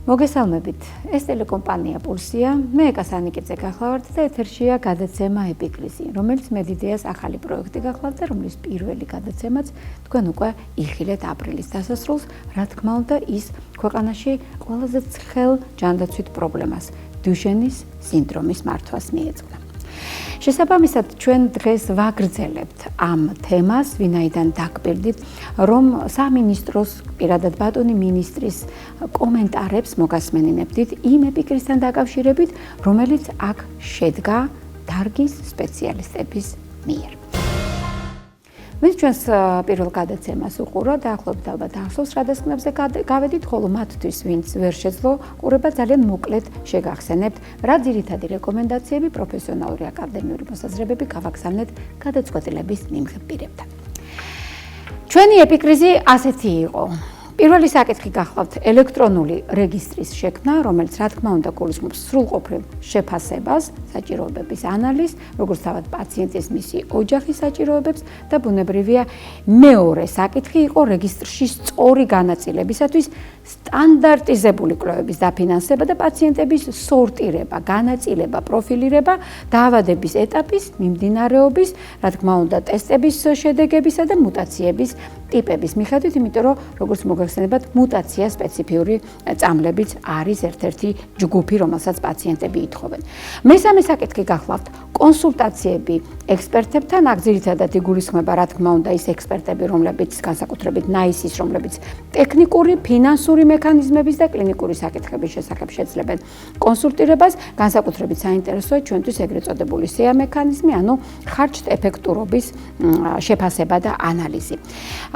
მოგესალმებით. ეს ტელეკომპანია პულსია, მე ეკასანიკიძე გახლავართ და ეთერშია გადაცემა ეპიკრიზი, რომელიც მედიდეას ახალი პროექტი გახლავთ და რომლის პირველი გადაცემაც თქვენ უკვე იხილეთ აპრილის დასასრულს, რა თქმა უნდა, ის ქვეყანაში ყველაზე ცხელ ჯანდაცვით პრობლემას, დუშენის სინდრომის მართვას მიეძღვნა. შესაბამისად, ჩვენ დღეს ვაგრძელებთ ამ თემას, ვინაიდან დაგპირდით, რომ სამინისტროს პირადად ბატონი მინისტრის კომენტარებს მოგასმენინებდით იმ ეპიკრისთან დაკავშირებით, რომელიც აქ შედგა დარგის სპეციალისტების მიერ. ვინც ჩვენს პირველ გადაცემას უყურა, დაახლოებით ალბათ ახსოვს, რა დასკვნებზე გავედით, ხოლო მათთვის, ვინც ვერ შეძლო ყურება, ძალიან მოკლედ შეგახსენებთ, რა ძირითადი რეკომენდაციები, პროფესიონალური აკადემიური მოსაზრებები გავაგზავნეთ გადაწყვეტილების მიმღებირებთან. ჩვენი ეპიკრიზი ასეთი იყო. პირველი საკითხი გახლავთ ელექტრონული რეგისტრის შექმნა, რომელიც რა თქმა უნდა გულისხმობს სრულყოფილ შეფასებას, საჭიროებების ანალიზს, როგორც თავად პაციენტის მისი ოჯახის საჭიროებებს და ბუნებრივია მეორე საკითხი იყო რეგისტრში სწორი განაწილებისათვის სტანდარტიზებული კვლევების დაფინანსება და პაციენტების სორტირება, განაწილება, პროფილირება, დაავადების ეტაპის, მიმდინარეობის, რა თქმა უნდა, ტესტების შედეგებისა და მუტაციების ტიპების მიხედვით, იმიტომ რომ როგორც მოგახსენებათ, მუტაცია სპეციფიური წამლებიც არის ერთ-ერთი ჯგუფი, რომელსაც პაციენტები ითხოვენ. მესამე საკითხი გახლავთ კონსულტაციები ექსპერტებთან, აქ ძირითადად იგულისხმება, რა თქმა უნდა, ის ექსპერტები, რომლებიც განსაკუთრებით NICE-ის, რომლებიც ტექნიკური, ფინანსური მექანიზმების და კლინიკური საკითხების შესახებ შეძლებენ კონსულტირებას, განსაკუთრებით საინტერესოა ჩვენთვის ეგრეთ წოდებული SEA მექანიზმი, ანუ ხარჯ-ეფექტურობის შეფასება და ანალიზი.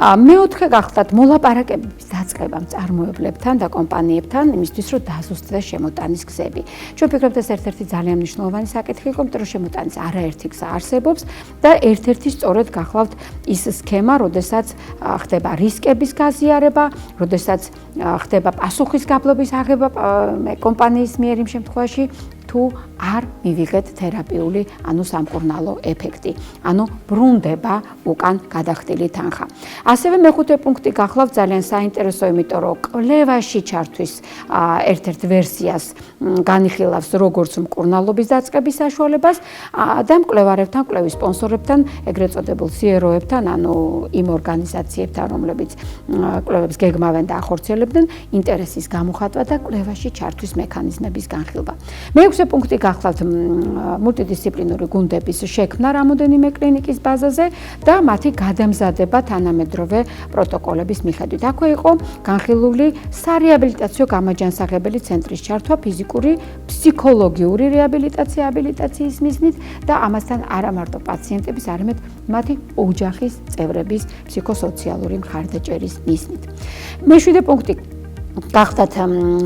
მეოთხე გახლავთ მოლაპარაკებების დაწყება მწარმოებლებთან და კომპანიებთან, იმისთვის რომ დაზუსტდეს შემოტანის გზები. ჩვენ ვფიქრობთ, ეს ერთ-ერთი ძალიან მნიშვნელოვანი საკითხი იყო, იმიტომ რომ შემოტანის არაერთი გზა არსებობს და ერთ-ერთი სწორედ გახლავთ ის სქემა, როდესაც ხდება რისკების გაზიარება, როდესაც ხდება პასუხის გაბლობის აღება კომპანიის მიერ იმ შემთხვევაში, თუ არ მივიღეთ თერაპიული, ანუ სამკურნალო ეფექტი, ანუ ბრუნდება უკან გადახდილი თანხა. ასევე მეხუთე პუნქტი გახლავთ ძალიან საინტერესო, იმიტომ რომ კვლევაში ჩართვის ერთ-ერთ ვერსიას განიხილავს როგორც მკურნალობის დაწყების საშუალებას და მკვლევარებთან, კვლევის სპონსორებთან, ეგრეთ წოდებულ CRO-ებთან, ანუ იმ ორგანიზაციებთან, რომლებიც კვლევებს გეგმავენ და ახორციელებდნენ, ინტერესის გამოხატვა და კვლევაში ჩართვის მექანიზმების განხილვა. მეექვსე პუნქტი გახლავთ მულტიდისციპლინური გუნდების შექმნა რამოდენიმე კლინიკის ბაზაზე და მათი გადამზადება თანამედროვე პროტოკოლების მიხედვით. აქვე იყო განხილული სარეაბილიტაციო გამაჯანსაღებელი ცენტრის ჩართვა ფიზიკური, ფსიქოლოგიური რეაბილიტაცია, აბილიტაციის მიზნით და ამასთან არა მარტო პაციენტების, არამედ მათი ოჯახის წევრების ფსიქოსოციალური მხარდაჭერის მიზნით. მეშვიდე პუნქტი გახლავთ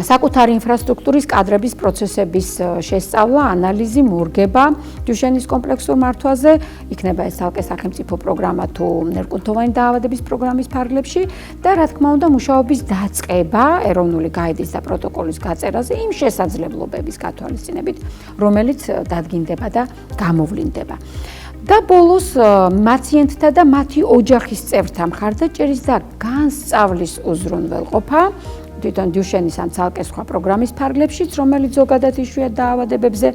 საკუთარი ინფრასტრუქტურის კადრების პროცესების შესწავლა, ანალიზი, მორგება დუშენის კომპლექსურ მართვაზე, იქნება ეს ცალკე სახელმწიფო პროგრამა თუ ნერვკუნთოვანი დაავადების პროგრამის ფარგლებში და რა თქმა უნდა მუშაობის დაწყება ეროვნული გაიდის და პროტოკოლის გაწერაზე იმ შესაძლებლობების გათვალისწინებით, რომელიც დადგინდება და გამოვლინდება. და ბოლოს პაციენტთა და მათი ოჯახის წევრთა მხარდაჭერის და განსწავლის უზრუნველყოფა თვითონ დუშენის ან ცალკე სხვა პროგრამის ფარგლებშიც, რომელიც ზოგადად იშვიათ დაავადებებზე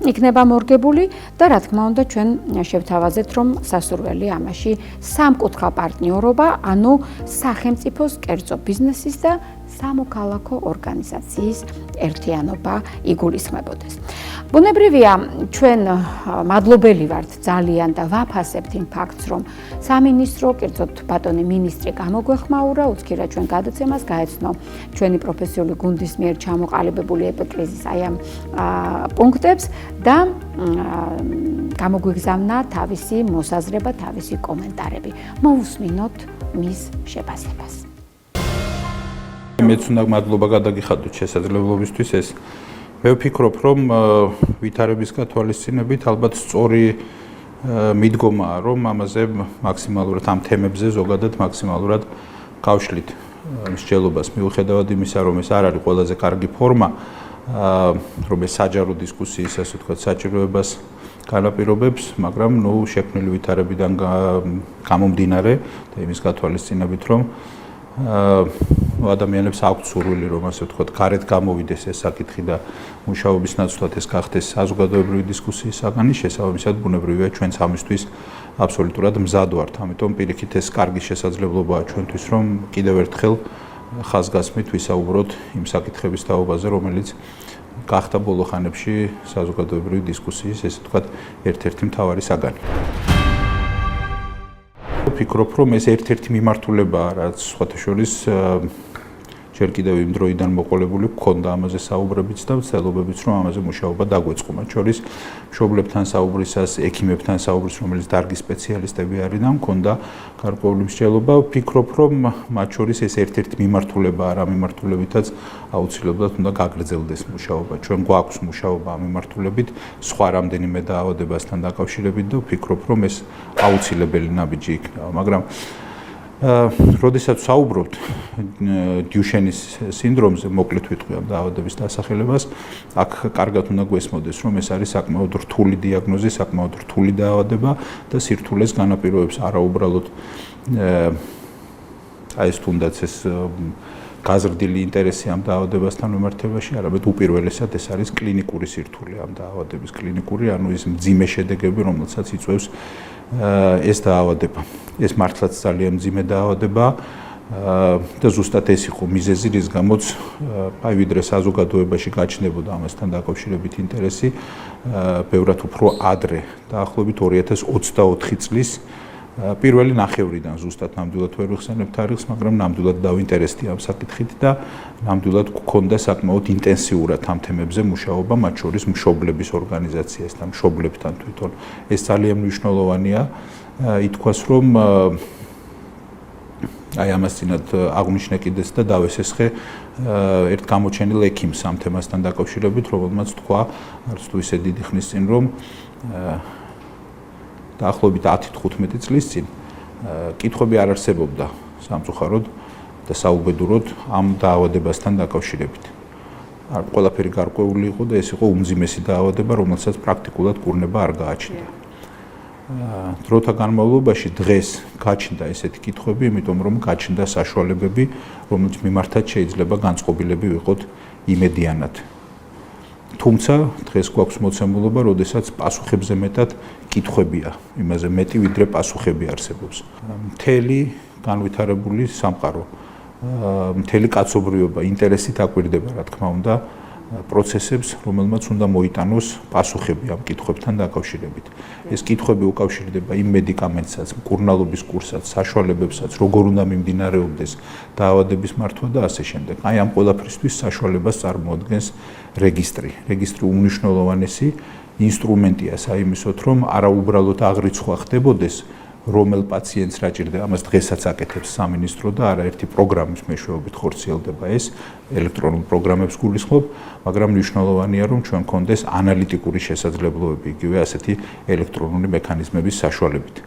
იქნება მორგებული და რა თქმა უნდა ჩვენ შევთავაზეთ, რომ სასურველი ამაში სამკუთხა პარტნიორობა, ანუ სახელმწიფოს, კერძო ბიზნესის და სამოქალაქო ორგანიზაციის ერთიანობა იგულისხმებოდეს. ბუნებრივია, ჩვენ მადლობელი ვართ ძალიან და ვაფასებთ იმ ფაქტს, რომ სამინისტრო, კერძოდ ბატონი მინისტრი გამოგვეხმაურა, უცქირა ჩვენ გადაცემას, გაეცნო ჩვენი პროფესიული გუნდის მიერ ჩამოყალიბებული ეპიკრიზის აი ამ პუნქტებს და გამოგვიგზავნა თავისი მოსაზრება, თავისი კომენტარები. მოусმინოთ მის შეფასებას. მეც უნდა მადლობა გადაგიხადოთ შესაძლებლობისთვის ეს. მე ვფიქრობ, რომ ვითარების გათვალისწინებით ალბათ სწორი მიდგომაა, რომ ამაზე მაქსიმალურად ამ თემებზე ზოგადად მაქსიმალურად გავშლით მსჯელობას, მიუხედავად იმისა, რომ ეს არ არის ყველაზე კარგი ფორმა, რომ ეს საჯარო დისკუსიის, ასე ვთქვათ, საჭიროებას განაპირობებს, მაგრამ შექმნილი ვითარებიდან გამომდინარე და იმის გათვალისწინებით, რომ ადამიანებს აქვთ სურვილი, რომ ასე ვთქვათ, გარეთ გამოვიდეს ეს საკითხი და მუშაობის ნაცვლად ეს გახდეს საზოგადოებრივი დისკუსიის საგანი, შესაბამისად ბუნებრივია ჩვენც ამისთვის აბსოლუტურად მზად ვართ. ამიტომ პირიქით ეს კარგი შესაძლებლობაა ჩვენთვის, რომ კიდევ ერთხელ ხაზგასმით ვისაუბროთ იმ საკითხების თაობაზე, რომელიც გახდა ბოლო ხანებში საზოგადოებრივი დისკუსიის, ესე ვთქვათ, ერთ-ერთი მთავარი საგანი. ვფიქრობ, რომ ეს ერთ-ერთი მიმართულებაა, რაც სხვათა შორის ჯერ კიდევ იმ დროიდან მოყოლებული გქონდა ამაზე საუბრებიც და ვცდილობებიც, რომ ამაზე მუშაობა დაგვეწყო. მათ შორის მშობლებთან საუბრისას, ექიმებთან საუბრის, რომელიც დარგის სპეციალისტები არიან, მქონდა გარკვეული მსჯელობა. ვფიქრობ, რომ მათ შორის ეს ერთ-ერთი მიმართულებაა, რა მიმართულებითაც აუცილებლად უნდა გაგრძელდეს მუშაობა. ჩვენ გვაქვს მუშაობა ამ მიმართულებით, სხვა რამდენიმე დაავადებასთან დაკავშირებით და ვფიქრობ, რომ ეს აუცილებელი ნაბიჯი იქნება, მაგრამ როდესაც საუბრობთ დიუშენის სინდრომზე, მოკლედ ვიტყვი ამ დაავადების დასახელებას, აქ კარგად უნდა გვესმოდეს, რომ ეს არის საკმაოდ რთული დიაგნოზი, საკმაოდ რთული დაავადება და სირთულეს განაპირობებს არაუბრალოდ ეს თუნდაც ეს გაზრდილი ინტერესი ამ დაავადებასთან მიმართებაში, არამედ უპირველესად ეს არის კლინიკური სირთულე ამ დაავადების, კლინიკური, ანუ ის მძიმე შედეგები, რომელსაც იწვევს ეს დაავადება. ეს მართლაც ძალიან მძიმე დაავადება და ზუსტად ეს იყო მიზეზი, რის გამოც ვიდრე საზოგადოებაში გაჩნდებოდა ამასთან დაკავშირებით ინტერესი, ბევრად უფრო ადრე, დაახლოებით 2024 წლის პირველი ნახევრიდან ზუსტად ნამდვილად ვერ ვიხსენებ თარიღს, მაგრამ ნამდვილად დავინტერესდი ამ საკითხით და ნამდვილად გქონდა საკმაოდ ინტენსიურად ამ თემებზე მუშაობა, მათ შორის მშობლების ორგანიზაციასთან, მშობლებთან თვითონ. ეს ძალიან მნიშვნელოვანია, ითქვას, რომ აი ამას წინათ აღვნიშნე კიდეც და დავესესხე ერთ გამოჩენილ ექიმს ამ თემასთან დაკავშირებით, რომელმაც თქვა, არც თუ ისე დიდი ხნის წინ, რომ დაახლოებით 10-15 წლის წინ კითხვები არ არსებობდა სამწუხაროდ და საუბედუროდ ამ დაავადებასთან დაკავშირებით. ყველაფერი გარკვეული იყო და ეს იყო უმძიმესი დაავადება, რომელსაც პრაქტიკულად კურნება არ გააჩნდა. დროთა განმავლობაში დღეს გაჩნდა ესეთი კითხვები, იმიტომ რომ გაჩნდა საშუალებები, რომლის მიმართაც შეიძლება განწყობილები ვიყოთ იმედიანად. თუმცა დღეს გვაქვს მოცემულობა, როდესაც პასუხებზე მეტად კითხვებია, იმაზე მეტი ვიდრე პასუხები არსებობს. მთელი განვითარებული სამყარო, მთელი კაცობრიობა ინტერესით აკვირდება, რა თქმა უნდა, პროცესებს, რომელმაც უნდა მოიტანოს პასუხები ამ კითხვებთან დაკავშირებით. ეს კითხვები უკავშირდება იმ მედიკამენტსაც, მკურნალობის კურსაც, საშუალებებსაც, როგორ უნდა მიმდინარეობდეს დაავადების მართვა და ასე შემდეგ. აი ამ ყველაფრისთვის საშუალებას წარმოადგენს რეგისტრი. რეგისტრი უმნიშვნელოვანესი ინსტრუმენტია საიმისოდ, რომ არაუბრალოდ აღრიცხვა ხდებოდეს, რომელ პაციენტს რა ჭირდება, ამას დღესაც აკეთებს სამინისტრო და არაერთი პროგრამის მეშვეობით ხორციელდება ეს, ელექტრონულ პროგრამებს გულისხმობ, მაგრამ მნიშვნელოვანია, რომ ჩვენ გქონდეს ანალიტიკური შესაძლებლობები, იგივე ასეთი ელექტრონული მექანიზმების საშუალებით.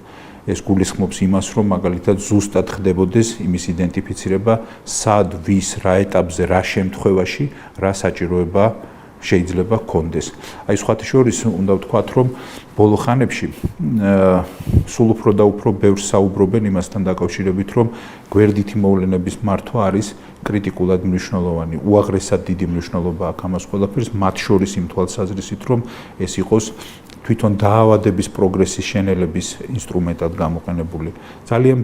ეს გულისხმობს იმას, რომ მაგალითად ზუსტად ხდებოდეს იმის იდენტიფიცირება, სად, ვის, რა ეტაპზე, რა შემთხვევაში, რა საჭიროება შეიძლება გქონდეს. აი სხვათა შორის უნდა ვთქვათ, რომ ბოლო ხანებში სულ უფრო და უფრო ბევრს საუბრობენ იმასთან დაკავშირებით, რომ გვერდითი მოვლენების მართვა არის კრიტიკულად მნიშვნელოვანი, უაღრესად დიდი მნიშვნელობა აქვს ამას ყველაფერს, მათ შორის იმ თვალსაზრისით, რომ ეს იყოს თვითონ დაავადების პროგრესის შენელების ინსტრუმენტად გამოყენებული. ძალიან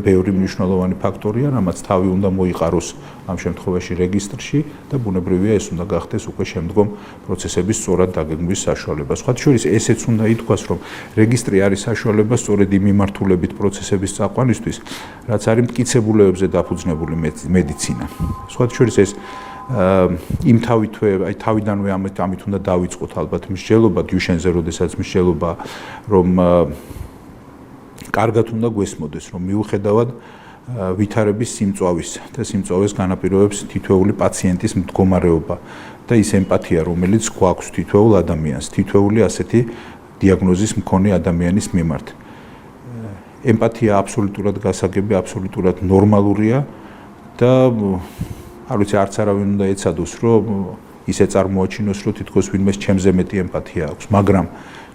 ბევრი მნიშვნელოვანი ფაქტორია, რამაც თავი უნდა მოიყაროს ამ შემთხვევაში რეგისტრში და ბუნებრივია ეს უნდა გახდეს უკვე შემდგომ პროცესების სწორად დაგეგმვის საშუალება. სხვათა შორის ესეც უნდა ითქვას, რომ რეგისტრი არის საშუალება სწორედ იმ მიმართულებით პროცესების წაყვანისთვის, რაც არის მტკიცებულებებზე დაფუძნებული მედიცინა. სხვათა შორის ეს იმ თავიდანვე ამით უნდა დავიწყოთ ალბათ მსჯელობა დიუშენზე, როდესაც მსჯელობა, რომ კარგად უნდა გვესმოდეს, რომ მიუხედავად ვითარების სიმწვავის და სიმწვავის განაპირობებს თითოეული პაციენტის მდგომარეობა და ის ემპათია, რომელიც გვაქვს თითოეულ ადამიანს, თითოეული ასეთი დიაგნოზის მქონე ადამიანის მიმართ. ემპათია აბსოლუტურად გასაგები, აბსოლუტურად ნორმალურია და არ ვიცი, არც არავინ უნდა ეცადოს, რომ ისე წარმოაჩინოს, რომ თითქოს ვინმეს ჩემზე მეტი ემპათია აქვს, მაგრამ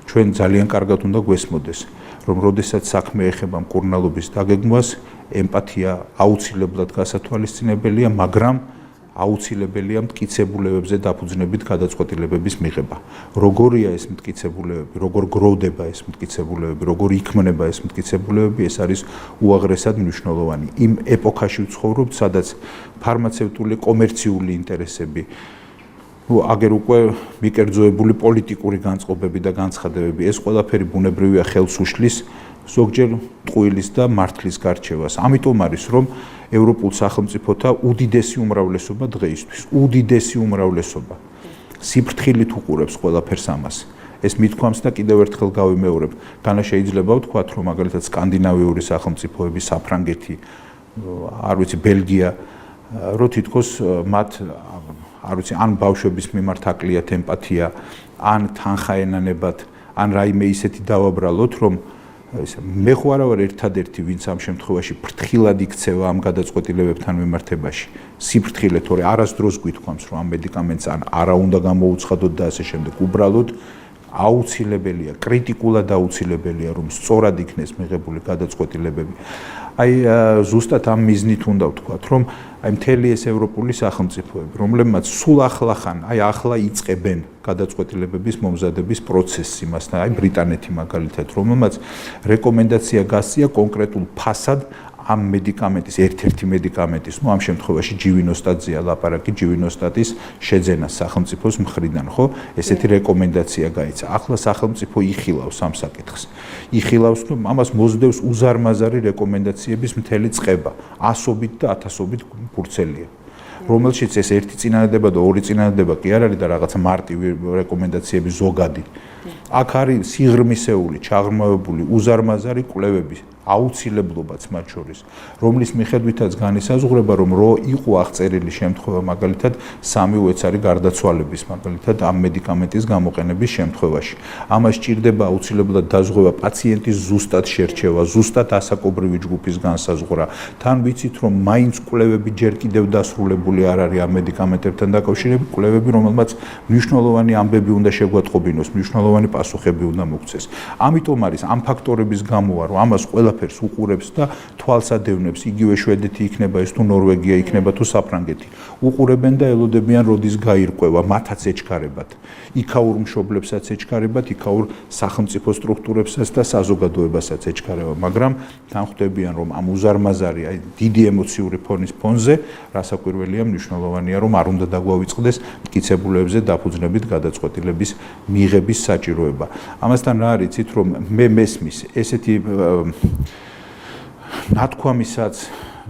ჩვენ ძალიან კარგად უნდა გვესმოდეს, რომ როდესაც საქმე ეხება მკურნალობის დაგეგმვას, ემპათია აუცილებლად გასათვალისწინებელია, მაგრამ აუცილებელია მტკიცებულებებზე დაფუძნებით გადაწყვეტილებების მიღება. როგორია ეს მტკიცებულებები, როგორ გროვდება ეს მტკიცებულებები, როგორ იქმნება ეს მტკიცებულებები, ეს არის უაღრესად მნიშვნელოვანი. იმ ეპოქაში ვცხოვრობთ, სადაც ფარმაცევტული კომერციული ინტერესები, აგერ უკვე მიკერძოებული პოლიტიკური განწყობები და განცხადებები, ეს ყველაფერი ბუნებრივია ხელს უშლის ზოგჯერ ტყუილის და მართლის გარჩევას. ამიტომ არის, რომ ევროპულ სახელმწიფოთა უდიდესი უმრავლესობა დღეისთვის, უდიდესი უმრავლესობა სიფრთხილით უყურებს ყველაფერს ამას. ეს მithქვამს და კიდევ ერთხელ გავიმეორებ, განა შეიძლება ვთქვათ, რომ მაგალითად სკანდინავიური სახელმწიფოები, საფრანგეთი, არ ვიცი, ბელგია, რო თითქოს მათ არ ვიცი, ან ბავშვების მიმართ აკლიათ ემპათია, ან თანხაენანებად, ან რაიმე ისეთი დავაბრალოთ, რომ მე ხო არა ვარ ერთადერთი, ვინც ამ შემთხვევაში ფრთხილად იქცევა ამ გადაწყვეტილებებთან მიმართებაში. სიფრთხილე, თორე არასდროს გვითქვამს, რომ ამ მედიკამენტს არა უნდა გამოუცხადოთ და ასე შემდეგ. უბრალოდ აუცილებელია, კრიტიკულად აუცილებელია, რომ სწორად იქნეს მიღებული გადაწყვეტილებები. აი ზუსტად ამ მიზნით უნდა ვთქვათ, რომ აი მთელი ეს ევროპული სახელმწიფოები, რომლებმაც სულ ახლახან, აი ახლა იწყებენ გადაწყვეტილებების მომზადების პროცესს იმასთან, აი ბრიტანეთი მაგალითად, რომელმაც რეკომენდაცია გასწია კონკრეტულ ფასად ამ მედიკამენტის, ერთ-ერთი მედიკამენტის, ამ შემთხვევაში ჯივინოსტატზეა ლაპარაკი, ჯივინოსტატის შეძენას სახელმწიფოს მხრიდან, ხო? ესეთი რეკომენდაცია გაიცა. ახლა სახელმწიფო იხილავს ამ საკითხს. იხილავს, რომ ამას მოსდევს უზარმაზარი რეკომენდაციების მთელი წყება, ასობით და ათასობით ფურცელია. რომელშიც ეს ერთი წინადადება და ორი წინადადება კი არ არის და რაღაცა მარტივი რეკომენდაციები ზოგადი. აქ არის სიღრმისეული, ჩაღრმავებული, უზარმაზარი კვლევები, აუცილებლობაც მათ შორის, რომლის მიხედვითაც განისაზღვრება, რომ იყო აღწერილი შემთხვევა, მაგალითად, 3 უეცარი გარდაცვალების, მაგალითად, ამ მედიკამენტის გამოყენების შემთხვევაში. ამას სჭირდება აუცილებლად დაზღვევა პაციენტის ზუსტად შერჩევა, ზუსტად ასაკობრივი ჯგუფის განსაზღვრა. თან ვიცით, რომ მაინც კვლევები ჯერ კიდევ დასრულებული არ არის ამ მედიკამენტებთან დაკავშირებით, კვლევები, რომელმაც მნიშვნელოვანი ამბები უნდა შეგვატყობინოს, მნიშვნელოვანი პასუხები უნდა მოგცეს. ამიტომ არის ამ ფაქტორების გამო, რომ ამას ყველაფერს უყურებს და თვალს ადევნებს, იგივე შვედეთი იქნება ეს თუ ნორვეგია იქნება თუ საფრანგეთი. უყურებენ და ელოდებიან, როდის გაირკვევა, მათაც ეჩქარებათ. იქაურ მშობლებსაც ეჩქარებათ, იქაურ სახელმწიფო სტრუქტურებსაც და საზოგადოებასაც ეჩქარება, მაგრამ თან ხვდებიან, რომ ამ უზარმაზარი, აი დიდი ემოციური ფონის ფონზე, რასაკვირველია, მნიშვნელოვანია, რომ არ უნდა დაგვავიწყდეს მტკიცებულებებზე დაფუძნებით გადაწყვეტილების მიღების საჭიროება. ამასთან რა არის, იცით, რომ მე მესმის ესეთი ნათქვამისაც,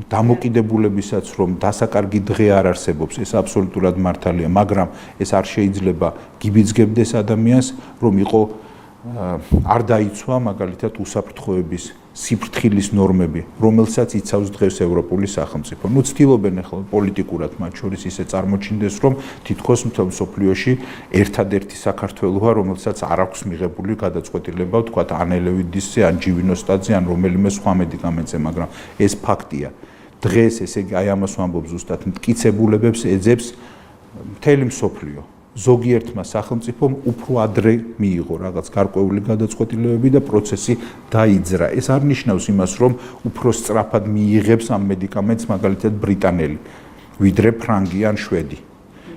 დამოკიდებულებისაც, რომ დასაკარგი დღე არ არსებობს, ეს აბსოლუტურად მართალია, მაგრამ ეს არ შეიძლება გიბიძგებდეს ადამიანს, რომ არ დაიცვა მაგალითად უსაფრთხოების სიფრთხილის ნორმები, რომელსაც იცავს დღეს ევროპული სახელმწიფო. ცდილობენ ახლა პოლიტიკურად მათ შორის ისე წარმოჩინდეს, რომ თითქოს მთელ მსოფლიოში ერთადერთი საქართველოა, რომელსაც არ აქვს მიღებული გადაწყვეტილება, ვთქვათ, ან ელევიდისზე, ან ჯივინოსტატზე, ან რომელიმე სხვა მედიკამენტზე, მაგრამ ეს ფაქტია. დღეს ესე იგი აი ამას ვამბობ ზუსტად, მტკიცებულებებს ეძებს მთელი მსოფლიო. ზოგიერთმა სახელმწიფომ უფრო ადრე მიიღო რაღაც გარკვეული გადაწყვეტილებები და პროცესი დაიძრა. ეს არ ნიშნავს იმას, რომ უფრო სწრაფად მიიღებს ამ მედიკამენტს მაგალითად ბრიტანელი, ვიდრე ფრანგი ან შვედი.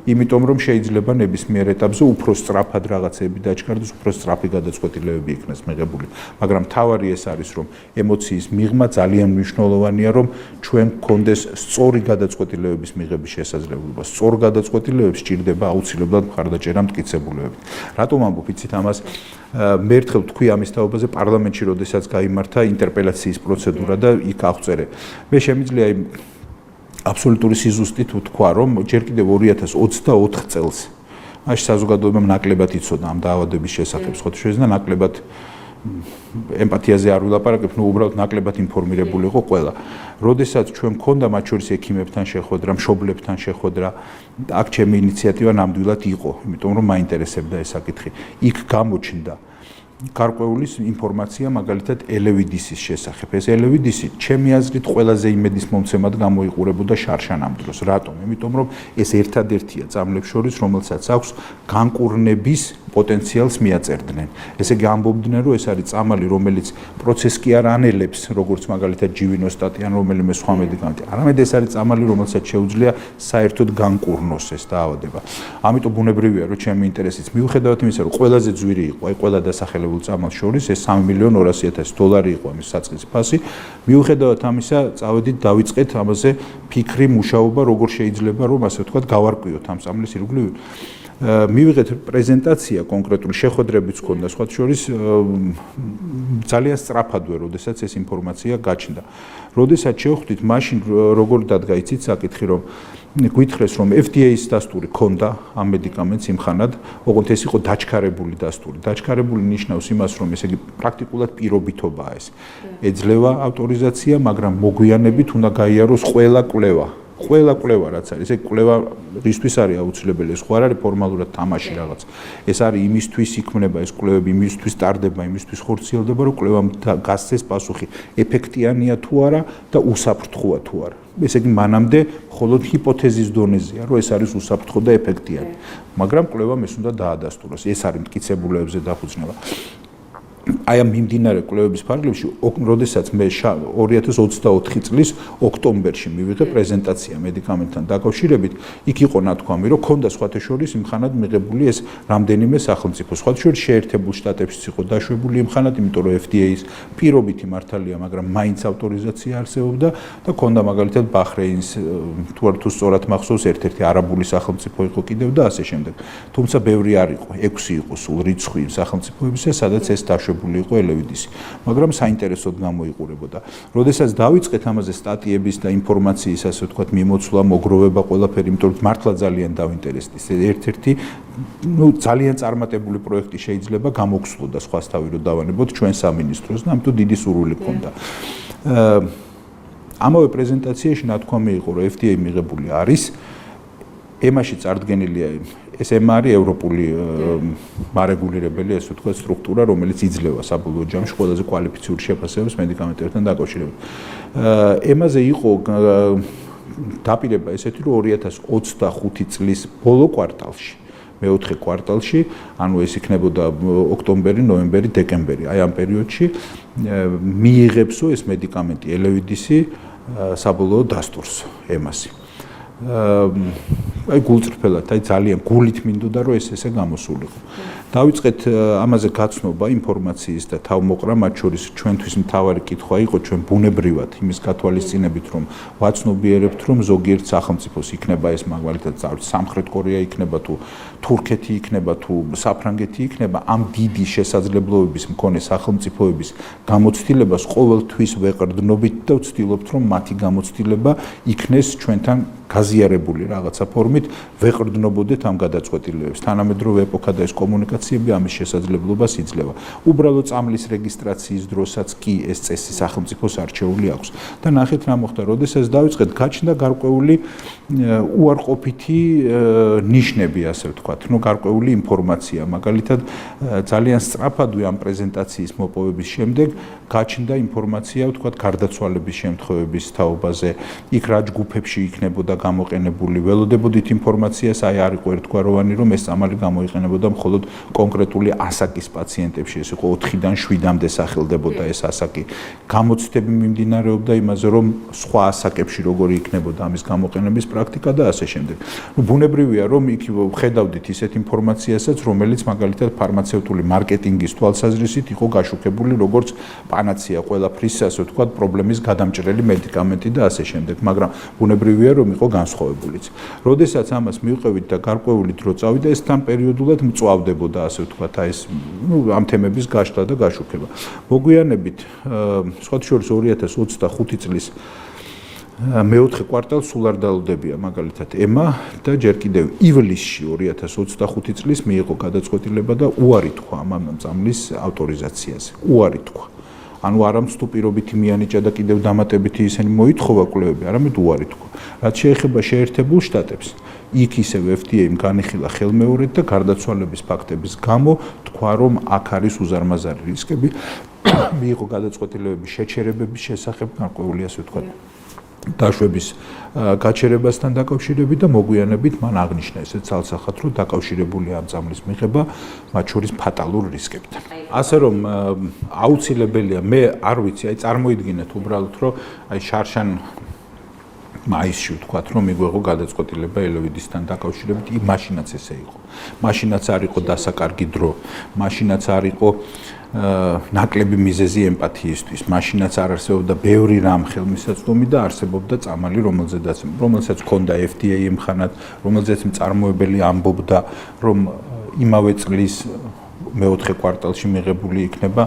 იმიტომ რომ შეიძლება ნებისმიერ ეტაპზე უფრო სწრაფად რაღაცები დაჩქარდეს, უფრო სწრაფი გადაწყვეტილებები იქნას მიღებული. მაგრამ თავარი ეს არის, რომ ემოციის მიღმა ძალიან მნიშვნელოვანია, რომ ჩვენ გქონდეს სწორი გადაწყვეტილებების მიღების შესაძლებლობა. სწორ გადაწყვეტილებებს სჭირდება აუცილებლად მხარდაჭერა მტკიცებულებებით. რატომ ამბობ, იცით ამას? მე ერთხელ თქვი ამის თაობაზე პარლამენტში, როდესაც გაიმართა ინტერპელაციის პროცედურა და იქ აღწერე. მე შემიძლია აბსოლუტური სიზუსტით ვთქვა, რომ ჯერ კიდევ 2024 წელს მაშ საზოგადოებამ ნაკლებად იცოდა ამ დაავადების შესახებ, სხვა შეიძლება ნაკლებად ემპათიაზე არ ვილაპარაკებ, უბრალოდ ნაკლებად ინფორმირებული იყო ყველა. როდესაც ჩვენ მქონდა მათ შორის ექიმებთან შეხვედრა, მშობლებთან შეხვედრა, აქ ჩემი ინიციატივა ნამდვილად იყო, იმიტომ რომ მაინტერესებდა ეს საკითხი. იქ გამოჩნდა გარკვეული ინფორმაცია მაგალითად ელევიდისის შესახებ. ეს ელევიდისი ჩემი აზრით ყველაზე იმედის მომცემად გამოიყურებოდა შარშან ამ დროს. რატომ? იმიტომ რომ ეს ერთადერთია წამლებს შორის, რომელსაც აქვს განკურნების პოტენციალს მიაწერდნენ. ესე იგი ამბობდნენ, რომ ეს არის წამალი, რომელიც პროცესს კი არ ანელებს, როგორც მაგალითად ჯივინოსტატი ან რომელიმე სხვა მედიკამენტი. არამედ ეს არის წამალი, რომელსაც შეუძლია საერთოდ განკურნოს ეს დაავადება. ამიტომ ბუნებრივია, რომ ჩემი ინტერესიც მიუხედავად იმისა, რომ ყველაზე ძვირი იყო, აი ყველა დასახელებულ წამალს შორის ეს $3,200,000 იყო ამის საწყისი ფასი. მიუხედავად ამისა, წავედით დავიწყეთ ამაზე ფიქრი, მუშაობა, როგორ შეიძლება რომ ასე ვთქვათ, გავარკვიოთ ამ წამლის ირგვლივ. მივიღეთ პრეზენტაცია კონკრეტული შეხვედრებიც ჰქონდა სხვა შორის ძალიან სწრაფადვე, როდესაც ეს ინფორმაცია გაჩნდა. როდესაც შევხვდით, მაშინ როგორ დადგა იცით საკითხი, რომ გითხრეს, რომ FDA-ის დასტური ჰქონდა ამ მედიკამენტს იმხანად, ოღონდ ეს იყო დაჩქარებული დასტური. დაჩქარებული ნიშნავს იმას, რომ ესე იგი პრაქტიკულად პირობითობაა ეს. ეძლევა ავტორიზაცია, მაგრამ მოგვიანებით უნდა გაიაროს ყველა კვლევა. ყველა კვლევა რაც არის, ეს კვლევა რისთვის არის აუცილებელი, ეს ხო არ არის ფორმალურად თამაში რაღაც. ეს არის იმისთვის იქმნება ეს კვლევები, იმისთვის ტარდება, იმისთვის ხორციელდება, რომ კვლევამ გასცეს პასუხი, ეფექტიანია თუ არა და უსაფრთხოა თუ არა. ესე იგი მანამდე მხოლოდ ჰიპოთეზის დონეზეა, რომ ეს არის უსაფრთხო და ეფექტიანი. მაგრამ კვლევამ ეს უნდა დაადასტუროს. ეს არის მტკიცებულებებზე დაფუძნება. აი ამ მიმდინარე კვლევების ფარგლებში, როდესაც მე 2024 წლის ოქტომბერში მივიღე პრეზენტაცია მედიკამენტთან დაკავშირებით, იქ იყო ნათქვამი, რომ ქონდა სხვათა შორის იმხანად მიღებული ეს რამდენიმე სახელმწიფო. სხვათა შორის შეერთებულ შტატებშიც იყო დაშვებული იმხანად, იმიტომ რომ FDA-ის პირობითი მართალია, მაგრამ მაინც ავტორიზაცია არსებობდა და ქონდა მაგალითად ბაჰრეინის თუ სწორად მახსოვს, ერთ-ერთი არაბული სახელმწიფო იყო კიდევ და ასე შემდეგ. თუმცა ბევრი არ იყო, 6 იყო სულ რიცხვი სახელმწიფოებისა, სადაც ეს დაშვებული იყო ელევიდისი, მაგრამ საინტერესოდ გამოიყურებოდა. როდესაც დავიწყეთ ამაზე სტატიების და ინფორმაციის, ასე ვთქვათ, მიმოცვლა, მოგროვება ყველაფერი, იმიტომ რომ მართლა ძალიან დავინტერესდი. ერთ-ერთი ძალიან წარმატებული პროექტი შეიძლება გამოგსვლოდა სხვას თავი რომ დავანებოთ ჩვენ სამინისტროს და ამიტომ დიდი სურვილი ჰქონდა. ამავე პრეზენტაციაში ნათქვამი იყო, რომ FDA მიღებული არის, ემაში წარდგენილია ეს ემა არის ევროპული მარეგულირებელი, ასე ვთქვათ, სტრუქტურა, რომელიც იძლევა საბოლოო ჯამში ყველაზე კვალიფიციური შეფასებებს მედიკამენტებთან დაკავშირებით. ემაზე იყო დაპირება ესეთი, რომ 2025 წლის ბოლო კვარტალში, მეოთხე კვარტალში, ანუ ეს იქნებოდა ოქტომბერი, ნოემბერი, დეკემბერი, აი ამ პერიოდში მიიღებსო ეს მედიკამენტი ელევიდისი საბოლოო დასტურს ემასი. აი გულწრფელად, აი ძალიან გულით მინდოდა რომ ესე გამოსულიყო. დავიწყეთ ამაზე გაცნობა ინფორმაციის და თავმოყრა, მათ შორის ჩვენთვის მთავარი კითხვა იყო ჩვენ ბუნებრივად იმის გათვალისწინებით, რომ ვაცნობიერებთ, რომ ზოგიერთ სახელმწიფოს იქნება ეს მაგალითად სამხრეთ კორეა იქნება თუ თურქეთი იქნება თუ საფრანგეთი იქნება, ამ დიდი შესაძლებლობების მქონე სახელმწიფოების გამოცდილებას ყოველთვის ვეყრდნობით და ვცდილობთ, რომ მათი გამოცდილება იქნეს ჩვენთან გაზიარებული რაღაცა ფორმით, ვეყრდნობოდეთ ამ გადაწყვეტილებებს. თანამედროვე ეპოქა და ეს კომუნიკაციები ამის შესაძლებლობას იძლევა. უბრალოდ წამლის რეგისტრაციის დროსაც კი ეს წესი სახელმწიფოს არჩეული აქვს. და ნახეთ რა მოხდა, როდესაც დავიწყეთ, გაჩნდა გარკვეული უარყოფითი ნიშნები, ასე ვთქვათ, გარკვეული ინფორმაცია. მაგალითად, ძალიან სწრაფადვე ამ პრეზენტაციის მოპოვების შემდეგ გაჩნდა ინფორმაცია, ვთქვათ, გარდაცვალების შემთხვევების თაობაზე, იქ რა ჯგუფებში იქნებოდა გამოყენებული, ველოდებოდით ინფორმაციას, აი არ იყო ერთგვაროვანი, რომ ეს წამალი გამოიყენებოდა მხოლოდ კონკრეტული ასაკის პაციენტებში, ეს იყო 4-დან 7-მდე სახელდებოდა ეს ასაკი. გამოცდები მიმდინარეობდა იმაზე, რომ სხვა ასაკებში როგორი იქნებოდა ამის გამოყენების პრაქტიკა და ასე შემდეგ. ბუნებრივია, რომ იქ ხედავდით ისეთ ინფორმაციასაც, რომელიც მაგალითად ფარმაცევტული მარკეტინგის თვალსაზრისით იყო გაშუქებული როგორც პანაცია ყველაფრის, ასე ვთქვათ, პრობლემის გადამჭრელი მედიკამენტი და ასე შემდეგ, მაგრამ ბუნებრივია, რომ იყო განსხვავებულიც. როდესაც ამას მივყევით და გარკვეული დრო წავიდა, ეს თან პერიოდულად მწვავდებოდა, ასე ვთქვათ, აი ეს ამ თემების გაშლა და გაშუქება. მოგვიანებით, სხვათა შორის 2025 წლის მეოთხე კვარტალს სულ არ დაალოდებია მაგალითად ემა და ჯერ კიდევ ივლისში 2025 წლის მიიღო გადაწყვეტილება და უარი თქვა ამ წამლის ავტორიზაციაზე. უარი თქვა. ანუ არამც თუ პირობითი მიანიჭა და კიდევ დამატებითი ისინი მოითხოვა კვლევები, არამედ უარი თქვა. რაც შეეხება შეერთებულ შტატებს, იქ ისევ FDA-მ განიხილა ხელმეორედ და გარდაცვალების ფაქტების გამო თქვა, რომ აქ არის უზარმაზარი რისკები, მიიღო გადაწყვეტილებები შეჩერებების შესახებ, გარკვეული ასე ვთქვათ, დაშვების გაჩერებასთან დაკავშირებით და მოგვიანებით მან აღნიშნა ესე ცალსახად, რომ დაკავშირებულია ამ წამლის მიღება მათ შორის ფატალურ რისკებთან. ასე რომ აუცილებელია, მე არ ვიცი, აი წარმოიდგინეთ უბრალოდ, რომ აი შარშან მაისში ვთქვათ, რომ მიგვეღო გადაწყვეტილება ელოვიდისთან დაკავშირებით, მაშინაც ესე იყო. მაშინაც არ იყო დასაკარგი დრო, მაშინაც არ იყო ნაკლები მიზეზი ემპათიისთვის, მაშინაც არ არსებობდა ბევრი რამ ხელმისაწვდომი და არსებობდა წამალი, რომელსაც ჰქონდა FDA მხანად, რომელზეც მწარმოებელი ამბობდა, რომ იმავე წლის მეოთხე კვარტალში მიღებული იქნება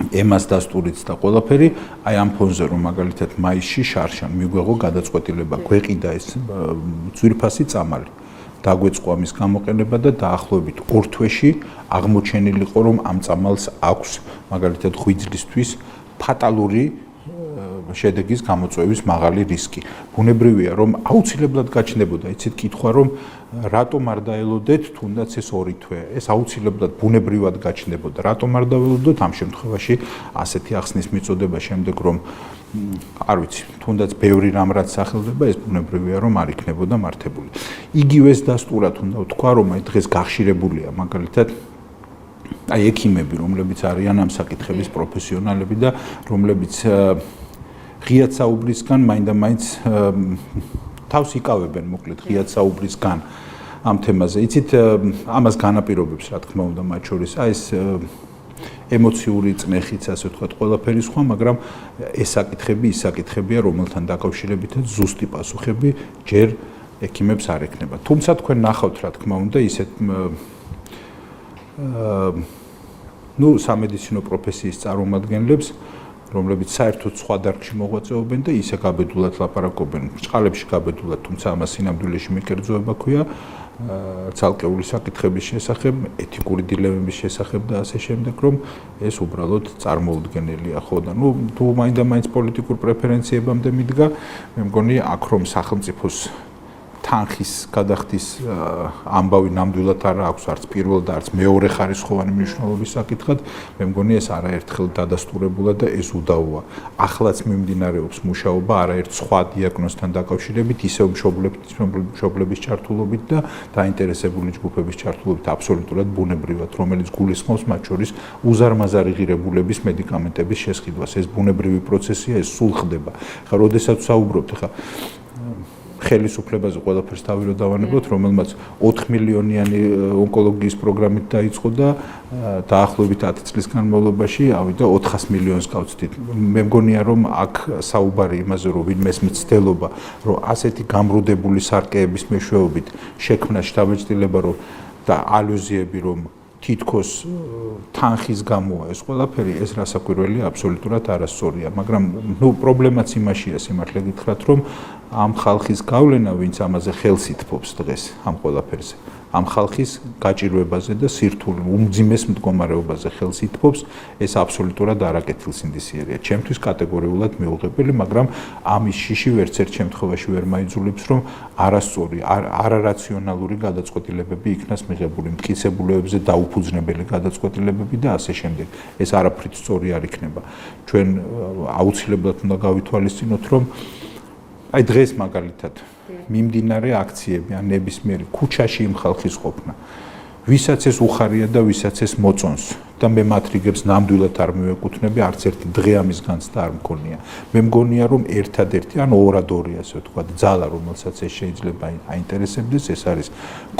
ემას დასტურიც და ყველაფერი, აი ამ ფონზე რომ მაგალითად მაისში შარშან მიგვეღო გადაწყვეტილება, გვეყიდა ეს ძვირფასი წამალი. დაგვეწყო ამის გამოყენება და დაახლოებით 2 თვეში აღმოჩენილიყო, რომ ამ წამალს აქვს მაგალითად ღვიძლისთვის ფატალური შედეგის გამოწვევის მაღალი რისკი. ბუნებრივია, რომ აუცილებლად გაჩნდებოდა, იცით, კითხვა, რომ რატომ არ დაელოდეთ თუნდაც ეს 2 თვე. ეს აუცილებლად ბუნებრივად გაჩნდებოდა. რატომ არ დაველოდოთ ამ შემთხვევაში ასეთი ახსნის მიწოდება შემდეგ, რომ არ ვიცი, თუნდაც ბევრი რამ რაც სახელდება, ეს ბუნებრივია, რომ არ იქნებოდა მართებული. იგივე ეს დასტურად უნდა ვთქვა, რომ აი დღეს გახშირებულია მაგალითად აი ექიმები, რომლებიც არიან ამ საკითხების პროფესიონალები და რომლებიც ღიად საუბრისგან მაინდა-მაინც თავს იკავებენ, მოკლედ ღიად საუბრისგან ამ თემაზე. იცით, ამას განაპირობებს, რა თქმა უნდა, მათ შორის აი ეს ემოციური წნეხიც, ასე ვთქვათ, ყველაფერი სხვა, მაგრამ ეს საკითხებია, რომელთან დაკავშირებითაც ზუსტი პასუხები ჯერ ექიმებს არ ექნება. თუმცა თქვენ ნახავთ, რა თქმა უნდა, ისეთ სამედიცინო პროფესიის წარმომადგენლებს, რომლებიც საერთოდ სხვა დარგში მოღვაწეობენ და ისე გაბედულად ლაპარაკობენ, ბრჭყალებში გაბედულად, თუმცა ამას სინამდვილეში მიკერძოება ქვია, ცალკეული საკითხების შესახებ, ეთიკური დილემების შესახებ და ასე შემდეგ, რომ ეს უბრალოდ წარმოუდგენელია, ხო და თუ მაინდა-მაინც პოლიტიკურ პრეფერენციებამდე მიდგა, მე მგონი აქ რომ სახელმწიფოს თანხის გადახდის ამბავი ნამდვილად არ აქვს არც პირველ და არც მეორე ხარისხოვანი მნიშვნელობის საკითხად, მე მგონი ეს არაერთხელ დადასტურებულა და ეს უდავოა. ახლაც მიმდინარეობს მუშაობა არაერთ სხვა დიაგნოზთან დაკავშირებით, ისევ მშობლების ჩართულობით და დაინტერესებული ჯგუფების ჩართულობით აბსოლუტურად ბუნებრივად, რომელიც გულისხმობს მათ შორის უზარმაზარი ღირებულების მედიკამენტების შესყიდვას. ეს ბუნებრივი პროცესია, ეს სულ ხდება. ხა, როდესაც საუბრობთ, ხა ხელისუფლებაზე ყველაფერს თავი რო დავანებოთ, რომელმაც 4 მილიონიანი ონკოლოგიის პროგრამით დაიწყო და დაახლოებით 10 წლის განმავლობაში ავიდა 400 მილიონს გავცდით. მე მგონია, რომ აქ საუბარი იმაზე, რომ ვინმეს მცდელობა, რომ ასეთი გამრუდებული სარკეების მეშვეობით შექმნა შთაბეჭდილება, რომ და ალუზიები, რომ თითქოს თანხის გამოა ეს ყველაფერი, ეს რასაკვირველია, აბსოლუტურად არასწორია, მაგრამ პრობლემაც იმაშია, სიმართლე გითხრათ, რომ ამ ხალხის გავლენა, ვინც ამაზე ხელს ითფობს დღეს ამ ყველაფერზე, ამ ხალხის გაჭირვებაზე და სირთულ უმძიმეს მდგომარეობაზე ხელს ითფობს, ეს აბსოლუტურად არაკეთილსინდისიერია. ჩემთვის კატეგორიულად მიუღებელი, მაგრამ ამის შიში ვერც ერთ შემთხვევაში ვერ მაიძულებს, რომ არასწორი, არარაციონალური გადაწყვეტილებები იქნას მიღებული, მტკიცებულებებზე დაუფუძნებელი გადაწყვეტილებები და ასე შემდეგ. ეს არაფრით სწორი არ იქნება. ჩვენ აუცილებლად უნდა გავითვალისწინოთ, რომ აი დღეს მაგალითად მიმდინარე აქციები ან ნებისმიერი ქუჩაში იმ ხალხის ყოფნა, ვისაც ეს უხარია და ვისაც ეს მოწონს და მე მათ რიგებს ნამდვილად არ მივეკუთვნები, არც ერთი დღე ამის განცდა არ მქონია. მე მგონია, რომ ერთადერთი ან ორად-ორი, ასე ვთქვათ, ძალა, რომელსაც ეს შეიძლება აინტერესებდეს, ეს არის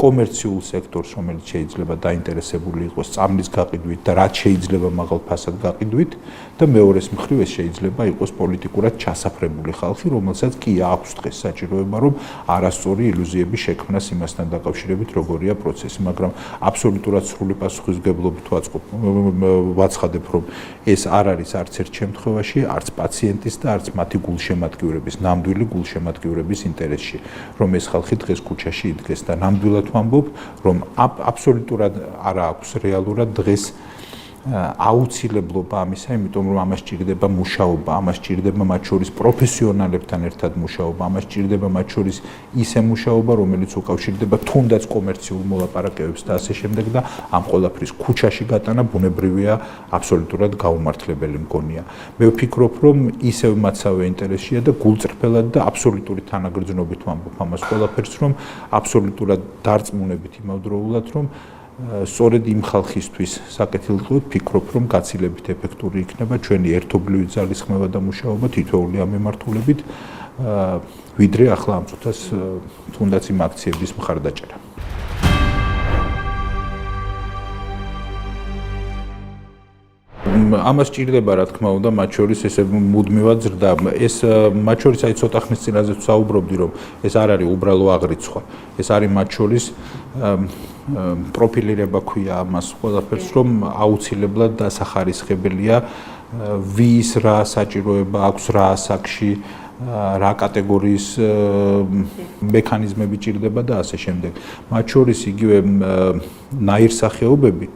კომერციულ სექტორს, რომელიც შეიძლება დაინტერესებული იყოს წამლის გაყიდვით და რაც შეიძლება მაღალ ფასად გაყიდვით და მეორეს მხრივ ეს შეიძლება იყოს პოლიტიკურად ჩასაფრებული ხალხი, რომელსაც კი აქვს დღეს საჭიროება, რომ არასწორი ილუზიების შექმნას იმასთან დაკავშირებით, როგორია პროცესი, მაგრამ აბსოლუტურად სრული პასუხისმგებლობით ვაცხადებ, რომ ეს არ არის არც ერთ შემთხვევაში, არც პაციენტის და არც მათი გულშემატკივრების, ნამდვილი გულშემატკივრების ინტერესში, რომ ეს ხალხი დღეს ქუჩაში იდგეს და ნამდვილად ვამბობ, რომ აბსოლუტურად არ აქვს რეალურად დღეს აუცილებლობა ამისა, იმიტომ რომ ამას ჭირდება მუშაობა, ამას ჭირდება მათ შორის პროფესიონალებთან ერთად მუშაობა, ამას ჭირდება მათ შორის ისე მუშაობა, რომელიც უკავშირდება თუნდაც კომერციულ მოლაპარაკებებს და ასე შემდეგ და ამ ყველაფრის ქუჩაში გატანა ბუნებრივია, აბსოლუტურად გაუმართლებელი მგონია. მე ვფიქრობ, რომ ისევ მათსავე ინტერესია და გულწრფელად და აბსოლუტური თანაგრძნობით ვამბობ ამას ყველაფერს, რომ აბსოლუტურად დარწმუნებით იმავდროულად, რომ სწორედ იმ ხალხისთვის საკეთილდღეოდ ვფიქრობ, რომ გაცილებით ეფექტური იქნება ჩვენი ერთობლივი ძალისხმევა და მუშაობა თითოეული ამ მიმართულებით, ვიდრე ახლა ამ წუთას თუნდაც იმ აქციების მხარდაჭერა. ამას ჭირდება, რა თქმა უნდა, მათ შორის ესე მუდმივად ზრდა. ეს მათ შორის აი ცოტა ხნის წინ რაზეც ვსაუბრობდი, რომ ეს არ არის უბრალო აღრიცხვა. ეს არის მათ შორის პროფილირება ქვია ამას ყველაფერს, რომ აუცილებლად დასახარისხებელია ვის რა საჭიროება აქვს რა ასაკში, რა კატეგორიის მექანიზმები ჭირდება და ასე შემდეგ. მათ შორის იგივე ნაირსახეობები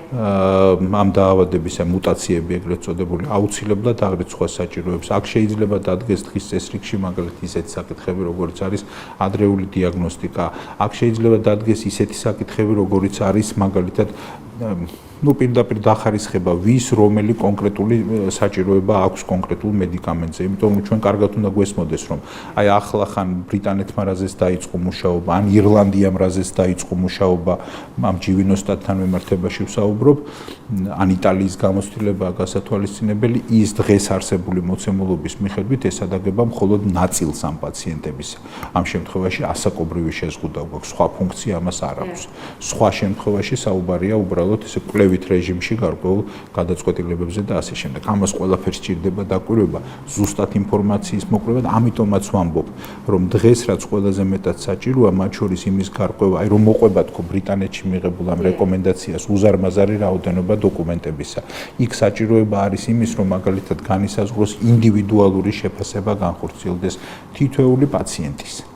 ამ დაავადებისა მუტაციები ეგრეთ წოდებული აუცილებლად აღრიცხვას საჭიროებს. აქ შეიძლება დადგეს დღის წესრიგში მაგალითად ისეთი საკითხები, როგორც არის ადრეული დიაგნოსტიკა. აქ შეიძლება დადგეს ისეთი საკითხები, როგორც არის მაგალითად პირდაპირ დახარისხება, ვის რომელი კონკრეტული საჭიროება აქვს კონკრეტულ მედიკამენტზე. იმიტომ რომ ჩვენ კარგად უნდა გვესმოდეს, რომ აი ახლა ხან ბრიტანეთმა რაზეც დაიწყო მუშაობა, ან ირლანდიამ რაზეც დაიწყო მუშაობა, ამ ჯივინოსტატთან მიმართებაში ვსაუბრობ, ან იტალიის გამოცდილებაა გასათვალისწინებელი, ის დღეს არსებული მოცემულობის მიხედვით ესადაგება მხოლოდ ნაწილს ამ პაციენტებისა. ამ შემთხვევაში ასაკობრივი შეზღუდვა გვაქვს, სხვა ფუნქცია ამას არ აქვს. სხვა შემთხვევაში საუბარია უბრალოდ ესე კვლევით რეჟიმში გარკვეულ გადაწყვეტილებებზე და ასე შემდეგ. ამას ყველაფერს ჭირდება დაკვირვება, ზუსტად ინფორმაციის მოკვლევა და ამიტომაც ვამბობ, რომ დღეს რაც ყველაზე მეტად საჭიროა, მათ შორის იმის გარკვევა, აი რომ მოყვება თქო ბრიტანეთში მიღებულ ამ რეკომენდაციას უზარმაზარი რაოდენობა დოკუმენტებისა. იქ საჭიროება არის იმის, რომ მაგალითად განისაზღვროს ინდივიდუალური შეფასება განხორციელდეს თითოეული პაციენტის.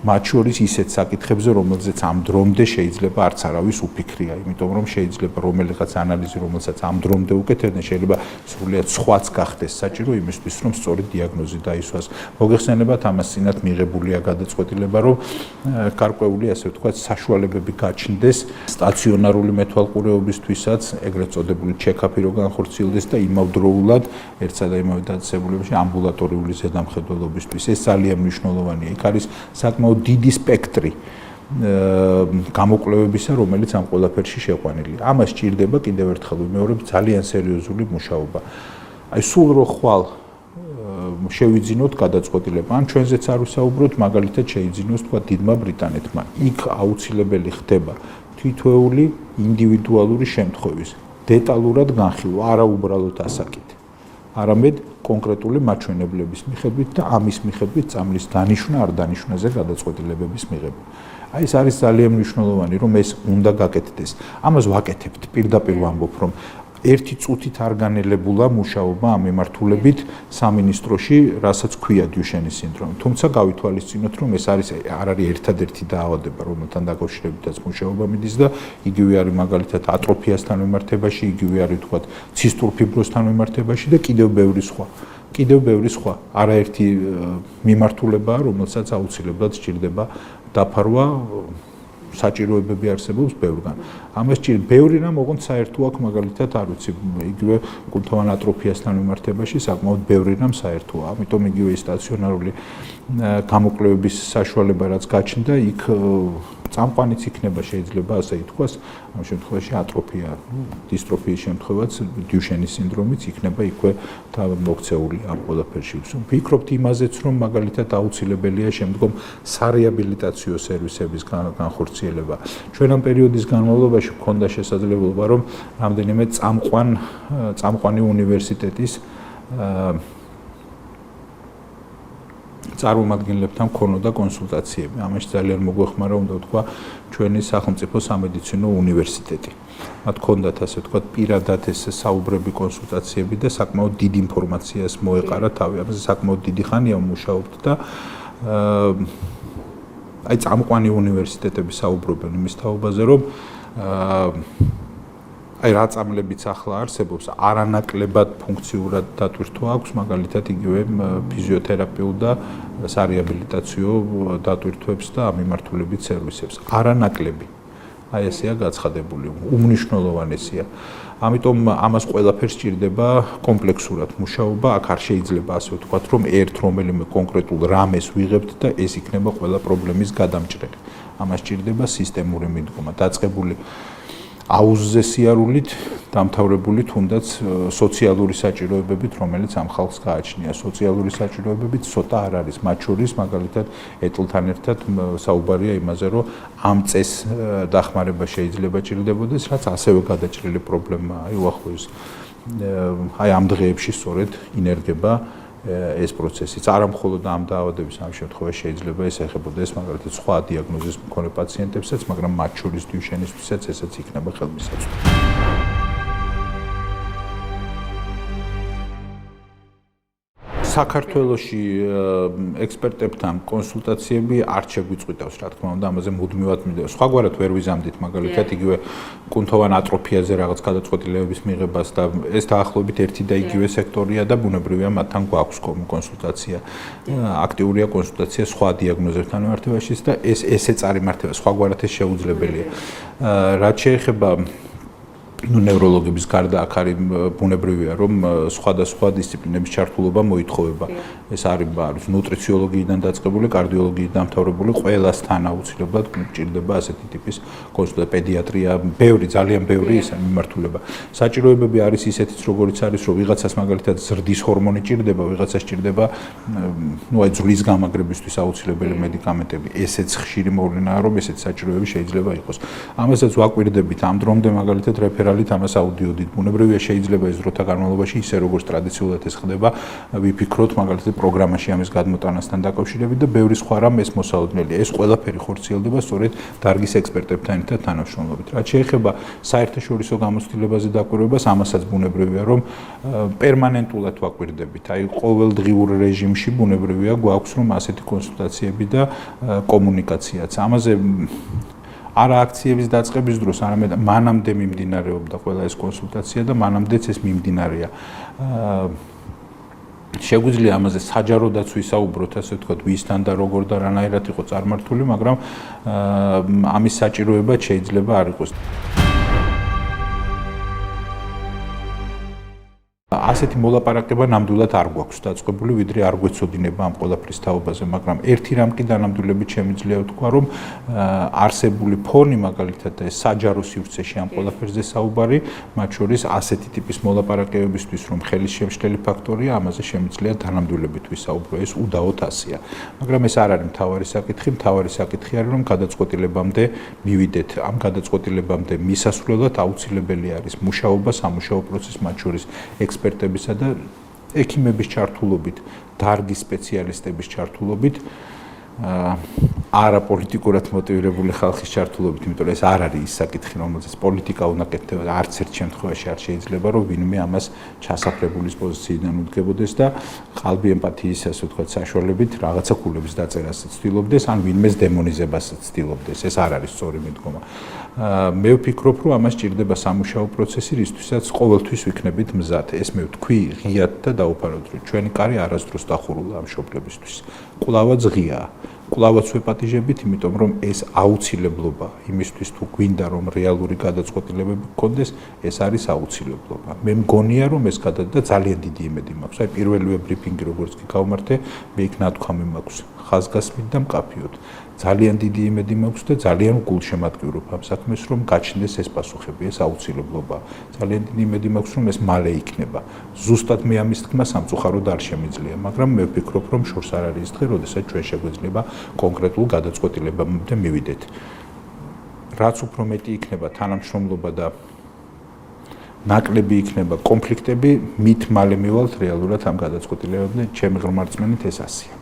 მათ შორის ისეთ საკითხებზე, რომელზეც ამ დრომდე შეიძლება არც არავის უფიქრია, იმიტომ რომ შეიძლება რომელიღაც ანალიზი, რომელსაც ამ დრომდე უკეთებდნენ, შეიძლება სრულიად სხვაც გახდეს საჭირო იმისთვის, რომ სწორი დიაგნოზი დაისვას. მოგეხსენებათ, ამას წინათ მიღებულია გადაწყვეტილება, რომ გარკვეული, ასე ვთქვათ, საშუალებები გაჩნდეს სტაციონარული მეთვალყურეობისთვისაც, ეგრეთ წოდებული ჩეკაპი რო განხორციელდეს და იმავდროულად ერთსა და იმავე დაწესებულებაში ამბულატორიული ზედამხედველობისთვის. ეს ძალიან მნიშვნელოვანია. იქ არის საკმაოდ დიდი სპექტრი გამოკვლევებისა, რომელიც ამ ყველაფერში შეყვანილია. ამას ჭირდება კიდევ ერთხელ ვიმეორებ ძალიან სერიოზული მუშაობა. აი სულ რო ხვალ შევიძინოთ გადაწყვეტილება, ან ჩვენზეც არ ვსაუბროთ, მაგალითად შეიძინოს თქვა დიდმა ბრიტანეთმა. იქ აუცილებელი ხდება თითოეული ინდივიდუალური შემთხვევის დეტალურად განხილვა, არა უბრალოდ ასაკით, არამედ კონკრეტული მაჩვენებლების მიხედვით და ამის მიხედვით წამლის დანიშვნა არ დანიშვნაზე გადაწყვეტილებების მიღება. აი ეს არის ძალიან მნიშვნელოვანი, რომ ეს უნდა გაკეთდეს. ამას ვაკეთებთ, პირდაპირ ვამბობ, რომ ერთი წუთით არ განელებულა მუშაობა ამ მიმართულებით სამინისტროში, რასაც ქვია დიუშენის სინდრომი. თუმცა გავითვალისწინოთ, რომ ეს არის ერთადერთი დაავადება, რომელთან დაკავშირებითაც მუშაობა მიდის და იგივე არის მაგალითად ატროფიასთან მიმართებაში, იგივე არის თქვათ ცისტურ ფიბროზთან მიმართებაში და კიდევ ბევრი სხვა. არაერთი მიმართულებაა, რომელსაც აუცილებლად სჭირდება დაფარვა. საჭიროებები არსებობს ბევრგან. ამას ჭირდება ბევრი რამ, ოღონდ საერთო აქვს მაგალითად არ ვიცი, იგივე კუნთოვან ატროფიასთან მიმართებაში საკმაოდ ბევრი რამ საერთოა. ამიტომ იგივე სტაციონარული გამოკვლევების საშუალება რაც გაჩნდა, იქ წამყვანიც იქნება შეიძლება ასე ითქვას, ამ შემთხვევაში ატროფია, დისტროფიის შემთხვევაც, დიუშენის სინდრომიც იქნება იქვე მოქცეული ამ ყველაფერში. ვფიქრობთ იმაზეც, რომ მაგალითად აუცილებელია შემდგომ სარეაბილიტაციო სერვისების განხორციელება. ჩვენ ამ პერიოდის განმავლობაში გვქონდა შესაძლებლობა, რომ რამდენიმე წამყვანი უნივერსიტეტის წარმომადგენლებთან ქონოდა კონსულტაციები. ამაში ძალიან მოგვეხმარა, უნდა ვთქვა, ჩვენი სახელმწიფო სამედიცინო უნივერსიტეტი. მათ ქონდათ, ასე ვთქვათ, პირადად ეს საუბრები, კონსულტაციები და საკმაოდ დიდ ინფორმაციას მოეყარა თავი. ამაზე საკმაოდ დიდი ხანია ვმუშაობთ და აი წამყვანი უნივერსიტეტები საუბრობენ იმის თაობაზე, რომ აი რა წამლებიც ახლა არსებობს, არანაკლებად ფუნქციურად დატვირთვა აქვს, მაგალითად იგივე ფიზიოთერაპიულ და სარეაბილიტაციო დატვირთვებს და ამ მიმართულებით სერვისებს. არანაკლები. აი ესეა გაცხადებული, უმნიშვნელოვანესია. ამიტომ ამას ყველაფერს სჭირდება კომპლექსურად მუშაობა, აქ არ შეიძლება ასე ვთქვათ, რომ ერთ რომელიმე კონკრეტულ რამეს ვიღებთ და ეს იქნება ყველა პრობლემის გადამჭრელი. ამას სჭირდება სისტემური მიდგომა, დაწყებული აუზზე სიარულით, დამთავრებული თუნდაც სოციალური საჭიროებებით, რომელიც ამ ხალხს გააჩნია. სოციალური საჭიროებებით ცოტა არ არის, მათ შორის მაგალითად ეტლთან ერთად საუბარია იმაზე, რომ ამ წეს დახმარება შეიძლება ჭირდებოდეს, რაც ასევე გადაჭრილი პრობლემაა. აი უახლოეს აი ამ დღეებში სწორედ ინერგება ეს პროცესიც. არა მხოლოდ ამ დაავადების ამ შემთხვევაში შეიძლება ეს ეხებოდეს მაგალითად სხვა დიაგნოზის მქონე პაციენტებსაც, მაგრამ მათ შორის დიუშენისთვისაც ესეც იქნება ხელმისაწვდომი. საქართველოში ექსპერტებთან კონსულტაციები არ შეგვიწყვიტავს, რა თქმა უნდა, ამაზე მუდმივად მიდევს. სხვაგვარად ვერ ვიზამდით, მაგალითად, იგივე კუნთოვან ატროფიაზე რაღაც გადაწყვეტილებების მიღებას და ეს დაახლოებით ერთი და იგივე სექტორია და ბუნებრივია მათთან გვაქვს კონსულტაცია. აქტიურია კონსულტაცია სხვა დიაგნოზებთან მიმართებაშიც და ესე წარიმართება, სხვაგვარად ეს შეუძლებელია. რაც შეეხება ნევროლოგების გარდა აქ არის ბუნებრივია, რომ სხვადასხვა დისციპლინების ჩართულობა მოითხოვება. ეს არის ნუტრიციოლოგიიდან დაწყებული, კარდიოლოგიიდან დამთავრებული, ყველასთან აუცილებლად გვჭირდება ასეთი ტიპის კონსულტაცია, პედიატრია, ძალიან ბევრი ის მიმართულება. საჭიროებები არის ისეთიც, როგორიც არის, რომ ვიღაცას მაგალითად ზრდის ჰორმონი ჭირდება, ვიღაცას ჭირდება, აი ძვლის გამაგრებისთვის აუცილებელი მედიკამენტები. ესეც ხშირი მოვლენაა, რომ ესეთი საჭიროებები შეიძლება იყოს. ამასაც ვაკვირდებით ამ დრომდე მაგალითად რეფერალით ამას აუდიოდით. ბუნებრივია შეიძლება ეს დროთა განმავლობაში ისე როგორც ტრადიციულად ეს ხდება, ვიფიქროთ მაგალითად პროგრამაში ამის გადმოტანასთან დაკავშირებით და ბევრი სხვა რამ ეს მოსალოდნელია. ეს ყველაფერი ხორციელდება სწორედ დარგის ექსპერტებთან ერთად თანამშრომლობით. რაც შეეხება საერთაშორისო გამოცდილებაზე დაკვირვებას, ამასაც ბუნებრივია, რომ პერმანენტულად ვაკვირდებით. აი ყოველდღიურ რეჟიმში ბუნებრივია გვაქვს რომ ასეთი კონსულტაციები და კომუნიკაციაც. ამაზე არა აქციების დაწყების დროს, არამედ მანამდე მიმდინარეობდა ყველა ეს კონსულტაცია და მანამდეც ეს მიმდინარეა. შეგვიძლია ამაზე საჯაროდაც ვისაუბროთ, ასე ვთქვათ, ვისთან და როგორ და რანაირად იყო წარმართული, მაგრამ ამის საჭიროება შეიძლება არ იყოს. ასეთი მოლაპარაკება ნამდვილად არ გვაქვს დაწყებული, ვიდრე არ გვეცოდინება ამ ყველაფრის თაობაზე, მაგრამ ერთი რამ კი დანამდვილებით შემიძლია ვთქვა, რომ არსებული ფონი მაგალითად ეს საჯარო სივრცეში ამ ყველაფერზე საუბარი, მათ შორის ასეთი ტიპის მოლაპარაკებებისთვის, რომ ხელის შემშლელი ფაქტორია, ამაზე შემიძლია დანამდვილებით ვისაუბრო, ეს უდაოდ ასეა. მაგრამ ეს არ არის მთავარი საკითხი, მთავარი საკითხი არის, რომ გადაწყვეტილებამდე მივიდეთ. ამ გადაწყვეტილებამდე მისასვლელად აუცილებელი არის მუშაობა, სამუშაო პროცესი, მათ შორის ექსპერტებისა და ექიმების ჩართულობით, დარგის სპეციალისტების ჩართულობით, არაპოლიტიკურად მოტივირებული ხალხის ჩართულობით, იმიტომ რომ ეს არ არის ის საკითხი, რომელზეც პოლიტიკა უნდა კეთდება, არც ერთ შემთხვევაში არ შეიძლება, რომ ვინმე ამას ჩასაფრებულის პოზიციიდან უდგებოდეს და ყალბი ემპათიის, ასე ვთქვათ, საშუალებით რაღაცა ქულების დაწერას ცდილობდეს, ან ვინმეს დემონიზებას ცდილობდეს. ეს არ არის სწორი მიდგომა. მე ვფიქრობ, რომ ამას სჭირდება სამუშაო პროცესი, რისთვისაც ყოველთვის ვიქნებით მზად. ეს მე ვთქვი ღიად და დაუფაროთ, რომ ჩვენი კარი არასდროს დახურულა ამ მშობლებისთვის. კვლავაც ღიაა. კვლავაც ვეპატიჟებით, იმიტომ რომ ეს აუცილებლობა იმისთვის თუ გვინდა რომ რეალური გადაწყვეტილებები გქონდეს, ეს არის აუცილებლობა. მე მგონია რომ ეს გადადა ძალიან დიდი იმედი მაქვს. აი პირველივე ბრიფინგი როგორც კი გავმართე, მე იქ ნათქვამი მაქვს ხაზგასმით და მკაფიოდ. ძალიან დიდი იმედი მაქვს და ძალიან გულშემატკივრობ ამ საქმეს, რომ გაჩნდეს ეს პასუხები, ეს აუცილებლობა. ძალიან დიდი იმედი მაქვს, რომ ეს მალე იქნება. ზუსტად მე ამის თქმა სამწუხაროდ არ შემიძლია, მაგრამ მე ვფიქრობ, რომ შორს არ არის დღე, როდესაც ჩვენ შეგვეძლება კონკრეტულ გადაწყვეტილებამდე მივიდეთ. რაც უფრო მეტი იქნება თანამშრომლობა და ნაკლები იქნება კონფლიქტები, მით მალე მივალთ რეალურად ამ გადაწყვეტილებამდე. ჩემი ღრმა რწმენით ეს ასეა.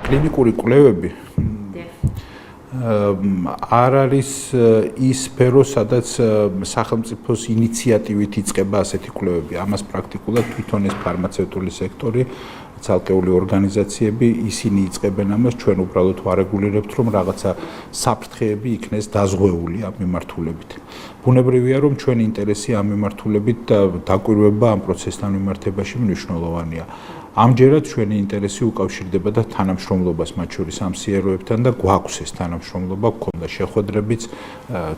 კლინიკური კვლევები არ არის ის სფერო, სადაც სახელმწიფოს ინიციატივით იწყება ასეთი კვლევები. ამას პრაქტიკულად თვითონ ეს ფარმაცევტული სექტორი ცალკეული ორგანიზაციები, ისინი იწყებენ ამას, ჩვენ უბრალოდ ვარეგულირებთ, რომ რაღაცა საფრთხეები იქნეს დაზღვეული ამ მიმართულებით. ბუნებრივია, რომ ჩვენი ინტერესი ამ მიმართულებით და დაკვირვება ამ პროცესთან მიმართებაში მნიშვნელოვანია. ამჯერად ჩვენი ინტერესი უკავშირდება და თანამშრომლობას მათ შორის ამ სიეროებთან და გვაქვს ეს თანამშრომლობა, გვქონდა შეხვედრებიც,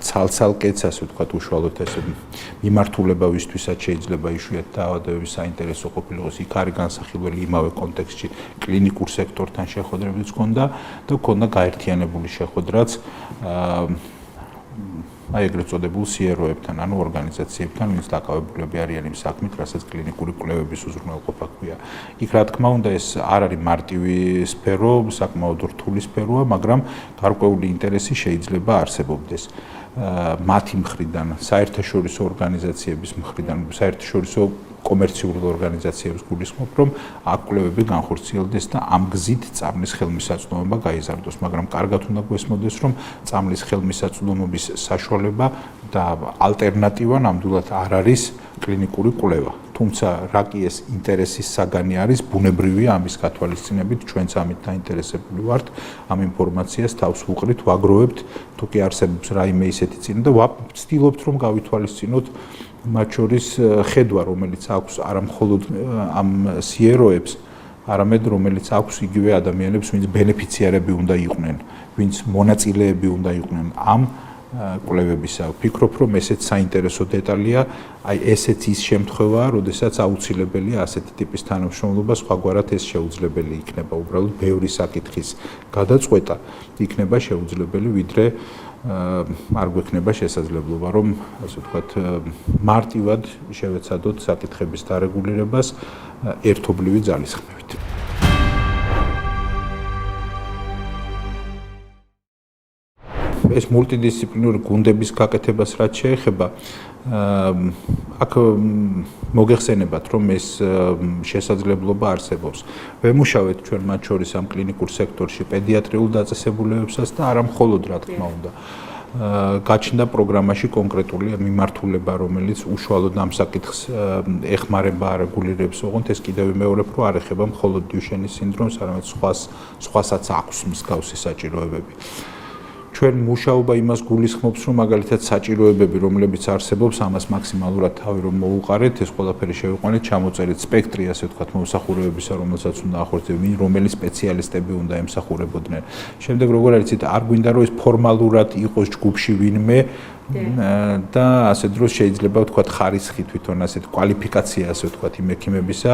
ცალ-ცალკეც, ასე ვთქვათ, უშუალოდ ესე მიმართულებავისთვისაც შეიძლება იშვიათი დაავადებების საინტერესო ყოფილიყოს, იქ არის განსახილველი იმავე კონტექსტში კლინიკურ სექტორთან შეხვედრებიც გვქონდა და გვქონდა გაერთიანებული შეხვედრაც აი ეგრეთ წოდებულ სიეროებთან, ანუ ორგანიზაციებთან, ვინც დაკავებულები არიან იმ საქმით, რასაც კლინიკური კვლევების უზრუნველყოფა ქვია. იქ რა თქმა უნდა ეს არ არის მარტივი სფერო, საკმაოდ რთული სფეროა, მაგრამ გარკვეული ინტერესი შეიძლება არსებობდეს. მათი მხრიდან, საერთაშორისო ორგანიზაციების მხრიდან, საერთაშორისო კომერციული ორგანიზაციების გულისხმობ, რომ აქ კვლევები განხორციელდეს და ამ გზით წამლის ხელმისაწვდომობა გაიზარდოს, მაგრამ კარგად უნდა გვესმოდეს, რომ წამლის ხელმისაწვდომობის საშუალება და ალტერნატივა ნამდვილად არ არის კლინიკური კვლევა. თუმცა რა კი ეს ინტერესის საგანი არის, ბუნებრივია ამის გათვალისწინებით, ჩვენც ამით დაინტერესებული ვართ, ამ ინფორმაციას თავს ვუყრით, ვაგროვებთ, თუ კი არსებობს რაიმე ისეთი წინა და ვცდილობთ, რომ გავითვალისწინოთ მათ შორის ხედვა, რომელიც აქვს არა მხოლოდ ამ სიეროებს, არამედ რომელიც აქვს იგივე ადამიანებს, ვინც ბენეფიციარები უნდა იყვნენ, ვინც მონაწილეები უნდა იყვნენ ამ კვლევებისა. ვფიქრობ, რომ ესეც საინტერესო დეტალია, აი ესეც ის შემთხვევაა, როდესაც აუცილებელია ასეთი ტიპის თანამშრომლობა, სხვაგვარად ეს შეუძლებელი იქნება. უბრალოდ ბევრი საკითხის გადაწყვეტა იქნება შეუძლებელი, ვიდრე არ გვექნება შესაძლებლობა, რომ ასე ვთქვათ, მარტივად შევეცადოთ საკითხების დარეგულირებას ერთობლივი ძალისხმევით. ეს მულტიდისციპლინური გუნდების გაკეთებას რაც შეეხება, აქ მოგეხსენებათ, რომ ეს შესაძლებლობა არსებობს. ვემუშავეთ ჩვენ მათ შორის ამ კლინიკურ სექტორში პედიატრიულ დაწესებულებებსაც და არა მხოლოდ, რა თქმა უნდა. გაჩნდა პროგრამაში კონკრეტული მიმართულება, რომელიც უშუალოდ ამ საკითხს ეხმარება, არეგულირებს, ოღონდ ეს კიდევ ვიმეორებ, რომ არ ეხება მხოლოდ დიუშენის სინდრომს, არამედ სხვასაც აქვს მსგავსი საჭიროებები. ჩვენ მუშაობა იმას გულისხმობს, რომ მაგალითად საჭიროებები, რომლებიც არსებობს, ამას მაქსიმალურად თავი რომ მოუყარეთ, ეს ყველაფერი შევიყვანეთ, ჩამოწერეთ სპექტრი, ასე ვთქვათ, მომსახურებებისა, რომელსაც უნდა ახორციელებდეს, რომელი სპეციალისტები უნდა ემსახურებოდნენ. შემდეგ როგორ არის, არ გვინდა რომ ეს ფორმალურად იყოს ჯგუფში ვინმე და ასე დროს შეიძლება ვთქვათ ხარისხი თვითონ ასეთ კვალიფიკაცია ასე ვთქვათ იმ ექიმებისა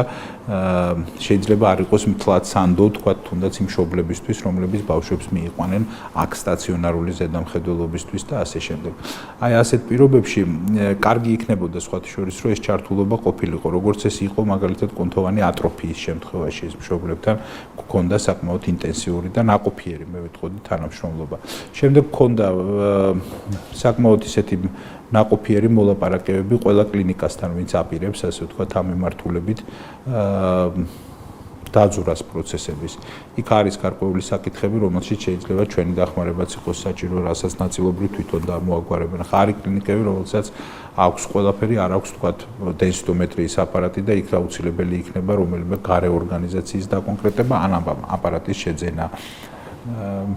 შეიძლება არ იყოს მთლად სანდო ვთქვათ თუნდაც იმ მშობლებისთვის რომლებიც ბავშვებს მიიყვანენ აქ სტაციონარული ზედამხედველობისთვის და ასე შემდეგ. აი ასეთ პირობებში კარგი იქნებოდა სხვათა შორის რომ ეს ჩართულობა ყოფილიყო როგორც ეს იყო მაგალითად კუნთოვანი ატროფიის შემთხვევაში ეს მშობლებთან გქონდა საკმაოდ ინტენსიური და ნაყოფიერი მე ვიტყოდი თანამშრომლობა. შემდეგ გქონდა საკმაოდ ისეთი ნაყოფიერი მოლაპარაკებები ყველა კლინიკასთან, ვინც აპირებს, ასე ვთქვათ, ამ მიმართულებით დაძურას პროცესების. იქ არის გარკვეული საკითხები, რომელშიც შეიძლება ჩვენი დახმარებაც იყოს საჭირო, რასაც ნაწილობრივ თვითონ დამოაგვარებენ. ხარი კლინიკები, რომელსაც აქვს ყველაფერი, არ აქვს ვთქვათ დენსიტომეტრიის აპარატი და იქ აუცილებელი იქნება რომელიმე გარე ორგანიზაციის დაკონკრეტება ან აპარატის შეძენა.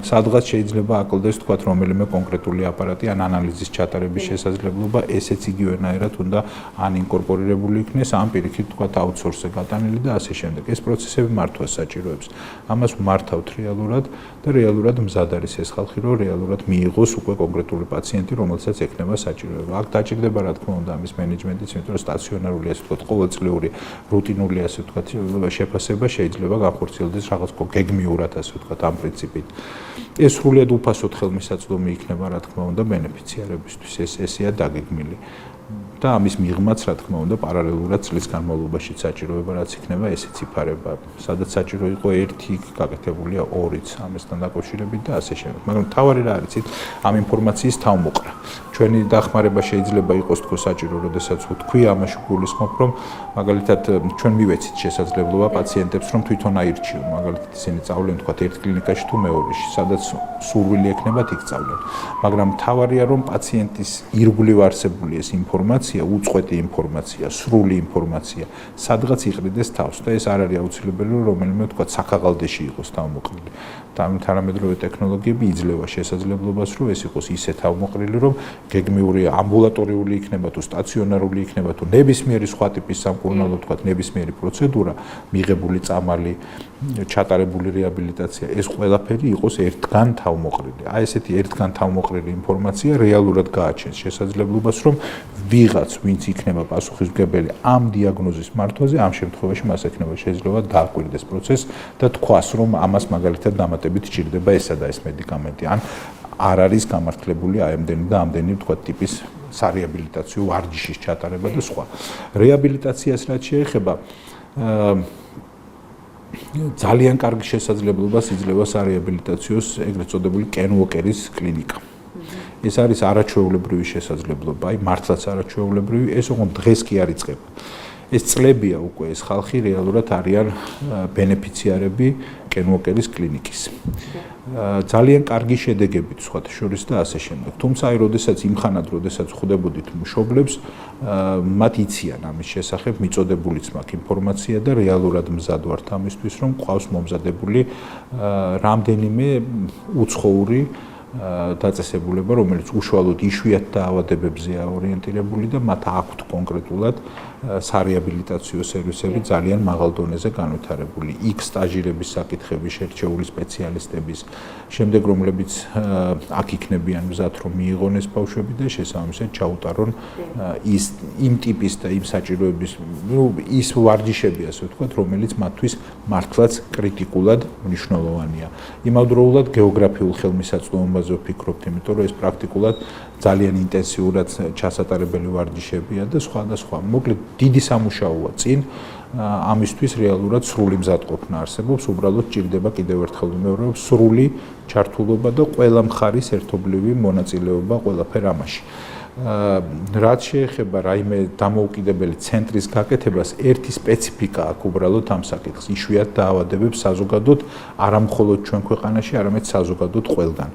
სადღაც შეიძლება აკლდეს თქვათ რომელიმე კონკრეტული აპარატი ან ანალიზის ჩატარების შესაძლებლობა, ესეც იგივენაირად უნდა ან ინკორპორირებული იქნეს, ან პირიქით თქვათ აუთსორსზე გატანილი და ასე შემდეგ. ეს პროცესები მართვას საჭიროებს. ამას ვმართავთ რეალურად და რეალურად მზად არის ეს ხალხი, რომ რეალურად მიიღოს უკვე კონკრეტული პაციენტი, რომელსაც ექნება საჭიროება. აქ დაჭირდება რა თქმა უნდა ამის მენეჯმენტიც, იმიტომ რომ სტაციონარული ასე ვთქვათ, ყოველწლიური რუტინული ასე ვთქვათ შეფასება შეიძლება განხორციელდეს რაღაც გეგმიურად ასე ვთქვათ ამ პრინციპით. ეს სრულიად უფასოდ ხელმისაწვდომი იქნება რა თქმა უნდა ბენეფიციარებისთვის ესეა დაგეგმილი და ამის მიღმაც რა თქმა უნდა პარალელურად წლის განმავლობაში საჭიროება რაც იქნება ესეც იფარება სადაც საჭირო იყო ერთი გაკეთებულია ორიც ამასთან დაკავშირებით და ასე შემდეგ მაგრამ თავარი რა არის ამ ინფორმაციის თავმოყრა ჩვენი დახმარება შეიძლება იყოს თქო საჭირო, როდესაც ვთქვი, ამაში გულისხმობ, რომ მაგალითად ჩვენ მივეცით შესაძლებლობა პაციენტებს, რომ თვითონ აირჩიონ, მაგალითად ისინი წავლენ თქვა ერთ კლინიკაში თუ მეორეში, სადაც სურვილი ექნებათ იქ წავლენ. მაგრამ მთავარია, რომ პაციენტის ირგვლივ არსებული ეს ინფორმაცია, უწყვეტი ინფორმაცია, სრული ინფორმაცია, სადღაც იყრიდეს თავს და ეს არ არის აუცილებელი, რომ რომელიმე თქვა საქაღალდეში იყოს თავმოყრილი. თანამედროვე ტექნოლოგიები იძლევა შესაძლებლობას, რომ ეს იყოს ისე თავმოყრილი, რომ გეგმიური ამბულატორიული იქნება თუ სტაციონარული იქნება თუ ნებისმიერი სხვა ტიპის სამკურნალო თქვა ნებისმიერი პროცედურა, მიღებული წამალი, ჩატარებული რეაბილიტაცია, ეს ყველაფერი იყოს ერთგან თავმოყრილი. აი ესეთი ერთგან თავმოყრილი ინფორმაცია რეალურად გააჩენს შესაძლებლობას, რომ ვიღაც, ვინც იქნება პასუხისმგებელი ამ დიაგნოზის მართვაზე, ამ შემთხვევაში მას ექნება შეიძლება დააკვირდეს პროცესს და თქვას, რომ ამას მაგალითად დამატებით სჭირდება ესა და ეს მედიკამენტი, ან არ არის გამართლებული აი ამდენი და ამდენი თქვა ტიპის სარეაბილიტაციო ვარჯიშის ჩატარება და სხვა. რეაბილიტაციას რაც შეეხება, ძალიან კარგი შესაძლებლობას იძლევა სარეაბილიტაციოს ეგრეთ წოდებული კენ უოკერის კლინიკა. ეს არის არაჩვეულებრივი შესაძლებლობა, აი მართლაც არაჩვეულებრივი, ეს ოღონდ დღეს კი არ იწყება. ეს წლებია უკვე ეს ხალხი რეალურად არიან ბენეფიციარები კენ უოკერის კლინიკის. ძალიან კარგი შედეგებით სხვათა შორის და ასე შემდეგ. თუმცა აი როდესაც იმხანად, როდესაც ხვდებოდით მშობლებს, მათ იციან ამის შესახებ, მიწოდებულიც მაქვს ინფორმაცია და რეალურად მზად ვართ ამისთვის, რომ ყავს მომზადებული რამდენიმე უცხოური დაწესებულება, რომელიც უშუალოდ იშვიათ დაავადებებზეა ორიენტირებული და მათ აქვთ კონკრეტულად სარეაბილიტაციო სერვისები ძალიან მაღალ დონეზე განვითარებული. იქ სტაჟირების საკითხები შერჩეული სპეციალისტების, შემდეგ რომლებიც აქ იქნებიან მზად, რომ მიიღონ ეს ბავშვები და შესაბამისად ჩაუტარონ იმ ტიპის და იმ საჭიროების, ის ვარჯიშები, ასე ვთქვათ, რომელიც მათთვის მართლაც კრიტიკულად მნიშვნელოვანია. იმავდროულად გეოგრაფიულ ხელმისაწვდომობაზე ვფიქრობთ, იმიტომ რომ ეს პრაქტიკულად ძალიან ინტენსიურად ჩასატარებელი ვარჯიშებია და სხვა და სხვა. მოკლედ დიდი სამუშაოა წინ, ამისთვის რეალურად სრული მზადყოფნა არსებობს, უბრალოდ ჭირდება კიდევ ერთხელ ვიმეორებ, სრული ჩართულობა და ყველა მხარის ერთობლივი მონაწილეობა ყველაფერ ამაში. რაც შეეხება რაიმე დამოუკიდებელი ცენტრის გაკეთებას, ერთი სპეციფიკა აქვს უბრალოდ ამ საკითხს, იშვიათ დაავადებებს საზოგადოდ, არა მხოლოდ ჩვენ ქვეყანაში, არამედ საზოგადოდ ყველგან.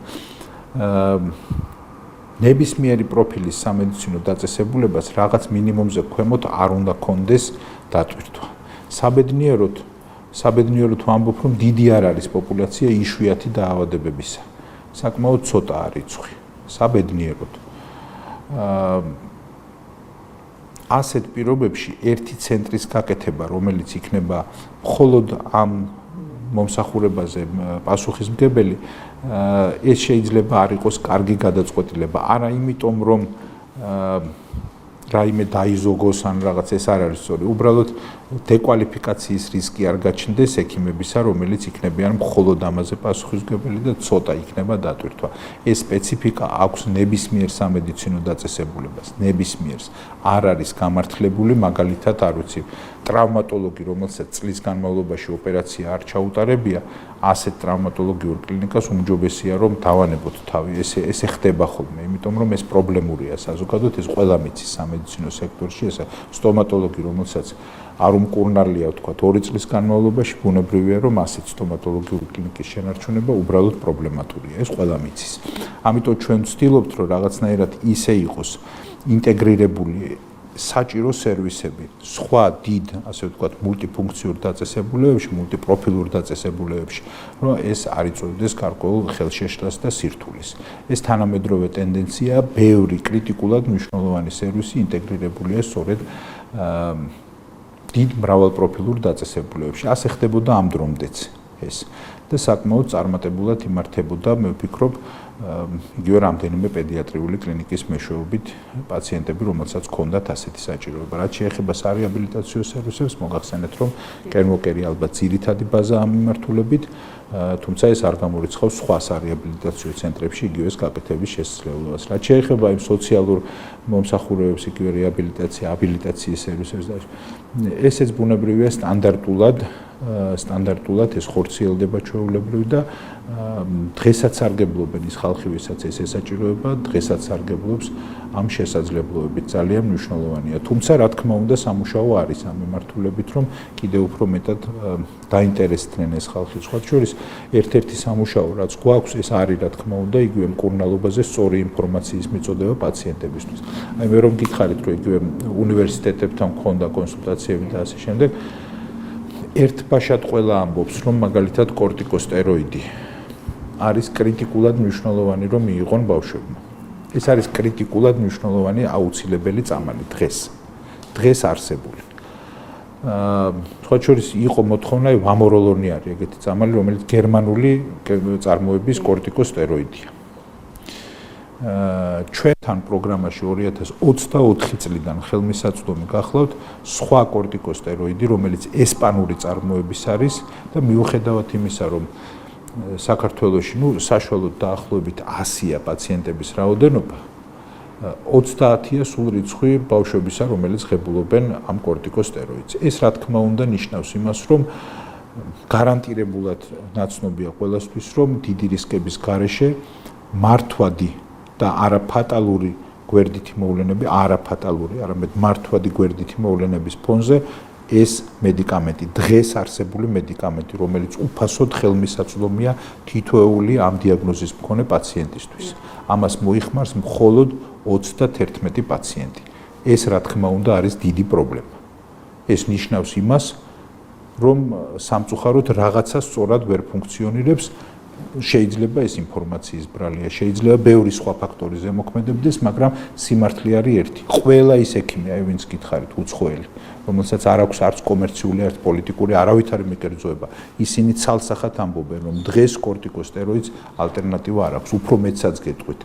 ნებისმიერი პროფილის სამედიცინო დაწესებულებას რაღაც მინიმუმზე ქვემოთ არ უნდა კონდეს დატვირთვა. საბედნიეროდ ვამბობ, რომ დიდი არ არის პოპულაცია იშვიათი დაავადებებისა. საკმაოდ ცოტა არის რიცხვი. საბედნიეროდ. ასეთ პირობებში ერთი ცენტრის გაკეთება, რომელიც იქნება მხოლოდ ამ მომსახურებაზე პასუხისმგებელი, ეს შეიძლება არ იყოს კარგი გადაწყვეტილება. არა იმიტომ, რომ რაიმე დაიზოგოს ან რაღაც ეს არ არის სწორი. უბრალოდ დეკვალიფიკაციის რისკი არ გაჩნდეს ექიმებისა, რომელიც იქნებიან მხოლოდ ამაზე პასუხისმგებელი და ცოტა იქნება დატვირთვა. ეს სპეციფიკა აქვს ნებისმიერ სამედიცინო დაწესებულებას, ნებისმიერს. არ არის გამართლებული, მაგალითად, არ ვიცი, ტრავმატოლოგი, რომელსაც წლის განმავლობაში ოპერაცია არ ჩაუტარებია, ასეთ ტრავმატოლოგიურ კლინიკას უმჯობესია, რომ დავანებოთ თავი. ესე ხდება ხოლმე, იმიტომ რომ ეს პრობლემურია საზოგადოდ, ეს ყველა მიცის სამედიცინო სექტორში, ეს სტომატოლოგი, რომელსაც არ უმკურნალია, ვთქვათ, 2 წლის განმავლობაში, ბუნებრივია, რომ ასეთ სტომატოლოგიური კლინიკის შენარჩუნება უბრალოდ პრობლემატურია, ეს ყველა მიცის. ამიტომ ჩვენ ვცდილობთ, რომ რაღაცნაირად ისე იყოს ინტეგრირებული საჭირო სერვისები, სხვა დიდ, ასე ვთქვათ, მულტიფუნქციურ დაწესებულებებში, მულტიპროფილურ დაწესებულებებში, რომ ეს არ იწვევდეს გარკვეულ ხელშეშლას და სირთულეს. ეს თანამედროვე ტენდენცია, ბევრი კრიტიკულად მნიშვნელოვანი სერვისი ინტეგრირებულია სწორედ დიდ მრავალპროფილურ დაწესებულებებში. ასე ხდებოდა ამ დრომდეც ეს და საკმაოდ წარმატებულად იმართებოდა, მე ვფიქრობ, იგივე რამდენიმე პედიატრიული კლინიკის მეშვეობით პაციენტები, რომელსაც ჰქონდათ ასეთი საჭიროება. რაც შეეხება სარეაბილიტაციო სერვისებს, მოგახსენეთ, რომ კენ უოკერი ალბათ ძირითადი ბაზაა ამ მიმართულებით, თუმცა ეს არ გამორიცხავს სხვა სარეაბილიტაციო ცენტრებში იგივე ეს გაკეთების შესაძლებლობას. რაც შეეხება იმ სოციალურ მომსახურებებს, იგივე რეაბილიტაცია, აბილიტაციის სერვისებს და ესეც ბუნებრივია სტანდარტულად სტანდარტულად ეს ხორციელდება ჩვეულებრივ და დღესაც სარგებლობენ ის ხალხი, ვისაც ეს ესაჭიროება, დღესაც სარგებლობს ამ შესაძლებლობებით. ძალიან მნიშვნელოვანია. თუმცა, რა თქმა უნდა, სამუშაო არის ამ მიმართულებით, რომ კიდევ უფრო მეტად დაინტერესდნენ ეს ხალხი. სხვა შორის, ერთ-ერთი სამუშაო, რაც გვაქვს, ეს არის, რა თქმა უნდა, იგივე მკურნალობაზე სწორი ინფორმაციის მიწოდება პაციენტებისთვის. აი მე რომ გითხარით, რომ იგივე უნივერსიტეტებთან მქონდა კონსულტაციები და ასე შემდეგ, ერთბაშად ყველა ამბობს, რომ მაგალითად კორტიკოსტეროიდი არის კრიტიკულად მნიშვნელოვანი, რომ მიიღონ ბავშვებმა. ეს არის კრიტიკულად მნიშვნელოვანი აუცილებელი წამალი დღეს არსებული. სხვა შორის იყო მოთხოვნა ვამოროლონი არის ეგეთი წამალი, რომელიც გერმანული წარმოების კორტიკოსტეროიდია. ჩვენთან პროგრამაში 2024 წლიდან ხელმისაწვდომი გახლავთ სხვა კორტიკოსტეროიდი, რომელიც ესპანური წარმოების არის და მიუხედავად იმისა, რომ საქართველოში საშუალოდ დაახლოებით 100-ია პაციენტების რაოდენობა, 30-ია სულ რიცხვი ბავშვებისა, რომელიც ღებულობენ ამ კორტიკოსტეროიდს. ეს რა თქმა უნდა ნიშნავს იმას, რომ გარანტირებულად ნაცნობია ყველასთვის, რომ დიდი რისკების გარეშე მართვადი და არაფატალური გვერდითი მოვლენები, არამედ მართვადი გვერდითი მოვლენების ფონზე ეს მედიკამენტი, დღეს არსებული მედიკამენტი, რომელიც უფასოდ ხელმისაწვდომია თითოეული ამ დიაგნოზის მქონე პაციენტისთვის. ამას მოიხმარს მხოლოდ 31 პაციენტი. ეს რა თქმა უნდა არის დიდი პრობლემა. ეს ნიშნავს იმას, რომ სამწუხაროდ რაღაცა სწორად ვერ ფუნქციონირებს. შეიძლება ეს ინფორმაციის ბრალია, შეიძლება ბევრი სხვა ფაქტორი ზემოქმედებდეს, მაგრამ სიმართლე არის ერთი. ყველა ის ექიმი, აი ვინც გითხარით, უცხოელი, რომელსაც არ აქვს არც კომერციული, არც პოლიტიკური არავითარი მიკერძოება, ისინი ცალსახად ამბობენ, რომ დღეს კორტიკოსტეროიდს ალტერნატივა არ აქვს. უფრო მეტსაც გეტყვით.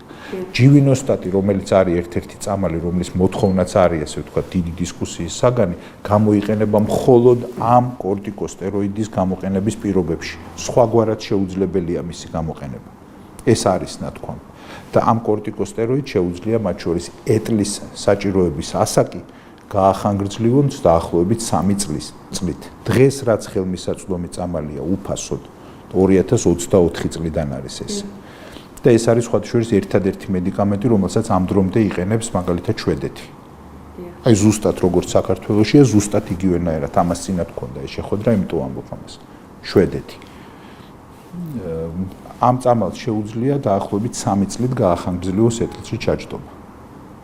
ჯივინოსტატი, რომელიც არის ერთ-ერთი წამალი, რომლის მოთხოვნაც არის, ასე ვთქვათ, დიდი დისკუსიის საგანი, გამოიყენება მხოლოდ ამ კორტიკოსტეროიდის გამოყენების პირობებში. სხვაგვარად შეუძლებელია მისი გამოყენება. ეს არის ნათქვამი. და ამ კორტიკოსტეროიდს შეუძლია მათ შორის ეტლის საჭიროების ასაკი გაახანგრძლივონ დაახლოებით 3 წლით. დღეს რაც ხელმისაწვდომი წამალია უფასოდ 2024 წლიდან არის ეს. და ეს არის სხვა შორის ერთადერთი მედიკამენტი, რომელსაც ამ დრომდე იყენებს მაგალითად შვედეთი. აი ზუსტად როგორც საქართველოშია, ზუსტად იგივენაირად ამას წინათ ქონდა ეს შეხვედრა, იმიტომ ამბობ ამას. შვედეთი. ამ წამალს შეუძლია დაახლოებით 3 წლით გაახანგრძლივოს ეტლში ჩაჯდომა.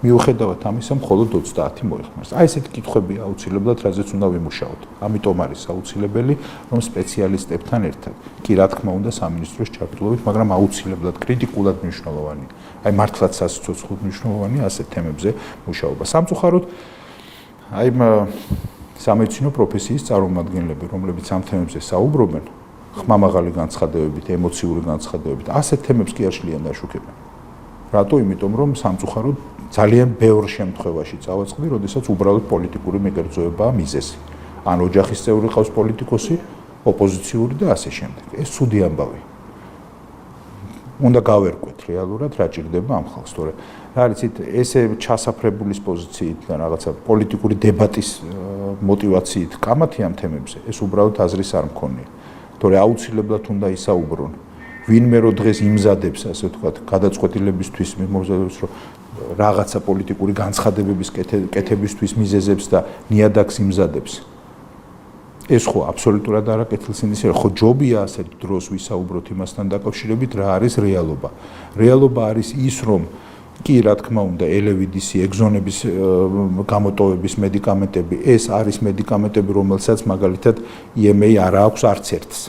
მიუხედავად ამისა, მხოლოდ 30 მოიხმარს. აი ესეთი კითხვებია აუცილებლად, რაზეც უნდა ვიმუშაოთ. ამიტომ არის აუცილებელი, რომ სპეციალისტებთან ერთად, კი რა თქმა უნდა, სამინისტროს ჩართულობით, მაგრამ აუცილებლად კრიტიკულად მნიშვნელოვანი, აი მართლაც სასიცოცხლოდ მნიშვნელოვანი ასეთ თემებზე მუშაობა. სამწუხაროდ, აი სამედიცინო პროფესიის წარმომადგენლები, რომლებიც ამ თემებზე საუბრობენ, ხმამაღალი განცხადებებით, ემოციური განცხადებებით, ასეთ თემებს კი არ შლიან დაშუქებენ. რატო? იმიტომ რომ სამწუხაროდ ძალიან ბევრ შემთხვევაში წავაწყდი, როდესაც უბრალოდ პოლიტიკური მიკერძოებაა მიზეზი. ან ოჯახის წევრი ყავს პოლიტიკოსი, ოპოზიციური და ასე შემდეგ. ეს ცუდი ამბავი. უნდა გავერკვეთ რეალურად რა ჭირდება ამ ხალხს, თორე რა არიცით, ესე ჩასაფრებულის პოზიციით და რაღაცა პოლიტიკური დებატის мотивაციით კამათი ამ თემებზე, ეს უბრალოდ აზრის არ მქონია. თორე აუცილებლად უნდა ისაუბრონ. ვინმე რო დღეს იმზადებს, ასე ვთქვათ, გადაწყვეტილებისთვის მიმოხილვებს, რომ რაღაცა პოლიტიკური განცხადებების კეთებისთვის მიზეზებს და ნიადაგს იმზადებს. ეს ხო აბსოლუტურად არაკეთილს ინდისია, ხო ჯობია ასეთ დროს ვისაუბროთ იმასთან დაკავშირებით, რა არის რეალობა. რეალობა არის ის, რომ კი რა თქმა უნდა, ელევიდისი, ეგზონების გამოტოვების მედიკამენტები, ეს არის მედიკამენტები, რომელსაც მაგალითად EMA არ აქვს არც ერთს.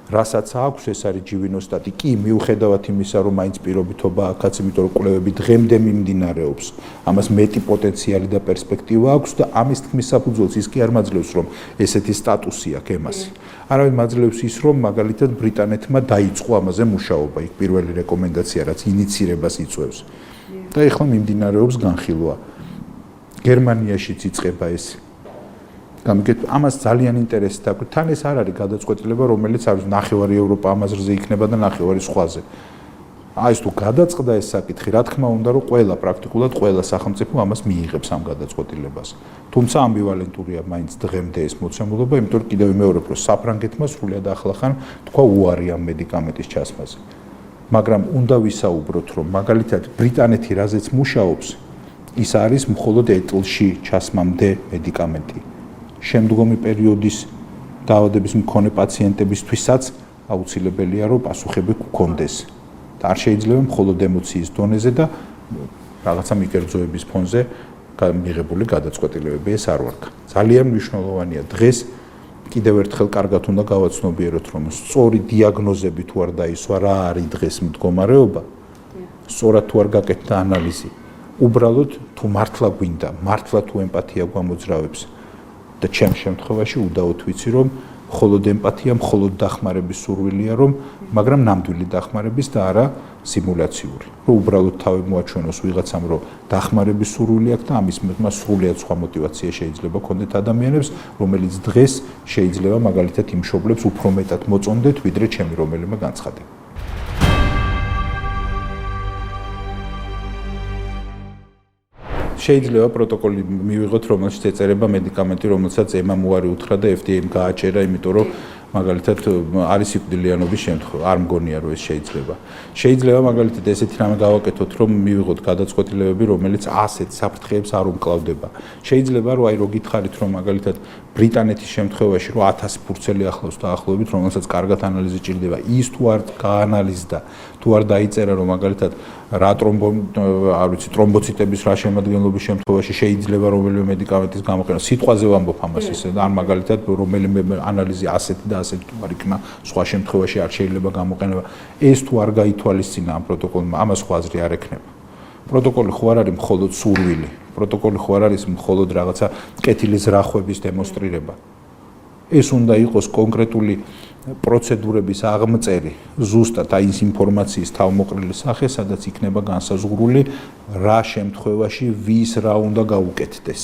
რასაც აქვს, ეს არის ჯივინოსტატი. კი, მიუხედავად იმისა, რომ მაინც პირობითობა აქაც, იმიტომ რომ კვლევები დღემდე მიმდინარეობს, ამას მეტი პოტენციალი და პერსპექტივა აქვს და ამის თქმის საფუძველს ის კი არ მაძლევს, რომ ესეთი სტატუსი აქვს ემასი. არამედ მაძლევს ის, რომ მაგალითად ბრიტანეთმა დაიწყო ამაზე მუშაობა, იქ პირველი რეკომენდაცია, რაც ინიცირებას იწვევს. და ეხლა მიმდინარეობს განხილვა. გერმანიაშიც იწყება ეს. გამიგეთ, ამას ძალიან ინტერესით აქვს. თან ეს არ არის გადაწყვეტილება, რომელიც არის ნახევარი ევროპა ამაზრზე იქნება და ნახევარი სხვაზე. ეს თუ გადაწყდა ეს საკითხი, რა თქმა უნდა, რომ ყველა პრაქტიკულად ყველა სახელმწიფო ამას მიიღებს ამ გადაწყვეტილებას. თუმცა ამბივალენტურია მაინც დღემდე ეს მოცემულობა, იმიტომ რომ კიდევ ვიმეორებ, რომ საფრანგეთმა სრულად ახლახან თქვა უარი ამ მედიკამენტის ჩასმაზე. მაგრამ უნდა ვისაუბროთ, რომ მაგალითად ბრიტანეთი რაზეც მუშაობს, ის არის მხოლოდ ეტლში ჩასმამდე მედიკამენტი. შემდგომი პერიოდის დაავადების მქონე პაციენტებისთვისაც აუცილებელია, რომ პასუხები გქონდეს. და არ შეიძლება მხოლოდ ემოციის დონეზე და რაღაცა მიკერძოების ფონზე მიღებული გადაწყვეტილებები ეს არ ვარქა. ძალიან მნიშვნელოვანია დღეს კიდევ ერთხელ კარგად უნდა გავაცნობიეროთ, რომ სწორი დიაგნოზები თუ არ დაისვა, რა არის დღეს მდგომარეობა, სწორად თუ არ გაკეთდა ანალიზი, უბრალოდ თუ მართლა გვინდა, მართლა თუ ემპათია გვამოძრავებს და ჩემ შემთხვევაში უდაოდ ვიცი, რომ მხოლოდ ემპათია, მხოლოდ დახმარების სურვილია, მაგრამ ნამდვილი დახმარების და არა სიმულაციური. რომ უბრალოდ თავი მოაჩვენოს ვიღაცამ, რომ დახმარების სურვილი აქვს და ამის მას სრულიად სხვა мотиваცია შეიძლება ქონდეთ ადამიანებს, რომელიც დღეს შეიძლება მაგალითად იმ მშობლებს უფრო მეტად მოწონდეთ, ვიდრე ჩემი რომელიმე განცხადება. შეიძლება პროტოკოლი მივიღოთ, რომელშიც ეწერება მედიკამენტი, რომელსაც ემამ უარი უთხრა და FDA-მ გააჭერა, იმიტომ რომ მაგალითად არის სიკვდილიანობის შემთხვევა. არ მგონია, რომ ეს შეიძლება. შეიძლება მაგალითად ესეთი რამე გავაკეთოთ, რომ მივიღოთ გადაწყვეტილებები, რომელიც ასეთ საფრთხეებს არ უმკლავდება. შეიძლება რომ რო გითხარით, რომ მაგალითად ბრიტანეთის შემთხვევაში რომ 1000 ფურცელი ახლავს დაახლოებით, რომელსაც კარგად ანალიზი ჭირდება, ის თუ არ გაანალიზდა, თუ არ დაიწერა, რომ მაგალითად რა ტრომბოციტების რა შემადგენლობის შემთხვევაში შეიძლება რომელიმე მედიკამენტის გამოყენება. სიტყვაზე ვამბობ ამას ისე და ან მაგალითად რომელიმე ანალიზი ასეთი და ასეთი თუ არ იქნა, სხვა შემთხვევაში არ შეიძლება გამოყენება. ეს თუ არ გაითვალისწინა ამ პროტოკოლმა, ამას სხვა აზრი არ ექნება. პროტოკოლი ხო არ არის მხოლოდ სურვილი, პროტოკოლი ხო არ არის მხოლოდ რაღაცა კეთილის ზრახვების დემონსტრირება. ეს უნდა იყოს კონკრეტული პროცედურების აღმწერი, ზუსტად აი ის ინფორმაციის თავმოყრილი სახე, სადაც იქნება განსაზღვრული რა შემთხვევაში ვის რა უნდა გაუკეთდეს.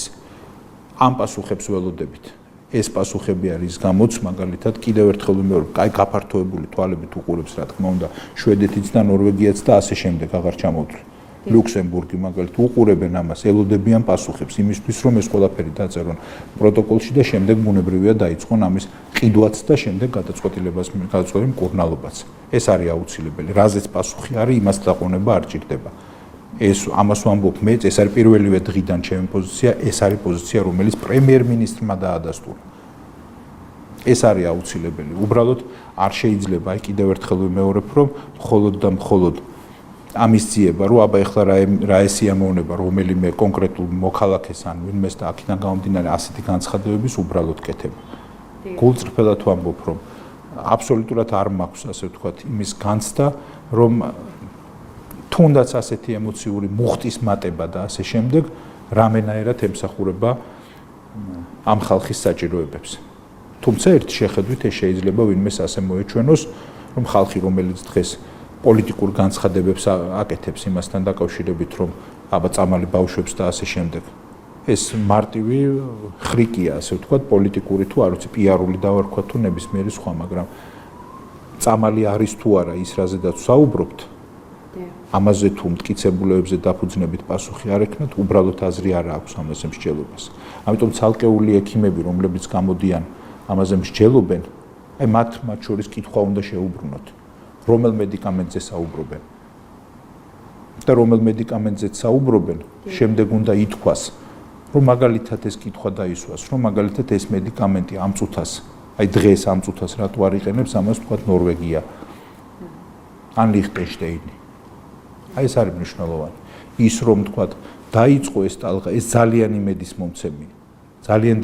ამ პასუხებს ველოდებით. ეს პასუხები არის გამოც მაგალითად კიდევ ერთხელ ვიმეორებ, აი გაფართოებული თვალებით უყურებს რა თქმა უნდა შვედეთიც და ნორვეგიაც და ასე შემდეგ აღარ ჩამოვთვლი. ლუქსემბურგი მაგალითად უყურებენ ამას, ელოდებიან პასუხებს იმისთვის, რომ ეს ყველაფერი დაწერონ პროტოკოლში და შემდეგ ბუნებრივია დაიწყონ ამის ყიდვაც და შემდეგ გადაწყვეტილებას მკურნალობაც. ეს არის აუცილებელი. რაზეც პასუხი არის, იმას დაყონება არ ჭირდება. ეს ამას ვამბობ მე, ეს არის პირველივე დღიდან ჩემი პოზიცია, ეს არის პოზიცია, რომელიც პრემიერ-მინისტრმა დაადასტურა. ეს არის აუცილებელი. უბრალოდ არ შეიძლება, აი კიდევ ერთხელ ვიმეორებ, რომ მხოლოდ და მხოლოდ ამის ძიება, რომ აბა ეხლა რა ესიამოვნება რომელიმე კონკრეტულ მოქალაქეს ან ვინმეს და აქედან გამომდინარე ასეთი განცხადებების უბრალოდ კეთება. გულწრფელად ვამბობ, რომ აბსოლუტურად არ მაქვს ასე ვთქვათ იმის განცდა, რომ თუნდაც ასეთი ემოციური მუხტის მატება და ასე შემდეგ რამენაერად ემსახურება ამ ხალხის საჭიროებებს. თუმცა ერთ შეხედვით ეს შეიძლება ვინმეს ასე მოეჩვენოს, რომ ხალხი რომელიც დღეს პოლიტიკურ განცხადებებს აკეთებს იმასთან დაკავშირებით, რომ აბა წამალი ბავშვებს და ასე შემდეგ. ეს მარტივი ხრიკია, ასე ვთქვათ, პოლიტიკური თუ არ ვიცი, პიარული დავარქვა თუ ნებისმიერი სხვა, მაგრამ წამალი არის თუ არა ის რაზედაც საუბრობთ, ამაზე თუ მტკიცებულებებზე დაფუძნებით პასუხი არ ექნათ, უბრალოდ აზრი არ აქვს ამაზე მსჯელობას. ამიტომ ცალკეული ექიმები, რომლებიც გამოდიან ამაზე მსჯელობენ, აი მათ შორის კითხვა უნდა შეუბრუნოთ. რომელ მედიკამენტზე საუბრობენ და რომელ მედიკამენტზე საუბრობენ, შემდეგ უნდა ითქვას, რომ მაგალითად ეს კითხვა დაისვას, რომ მაგალითად ეს მედიკამენტი ამ წუთას, აი დღეს ამ წუთას რატო არ იყენებს, ამას თქვათ ნორვეგია ან ლიხტენშტეინი. აი ეს არის მნიშვნელოვანი. ის რომ თქვათ დაიწყო ეს ტალღა, ეს ძალიან იმედის მომცემია. ძალიან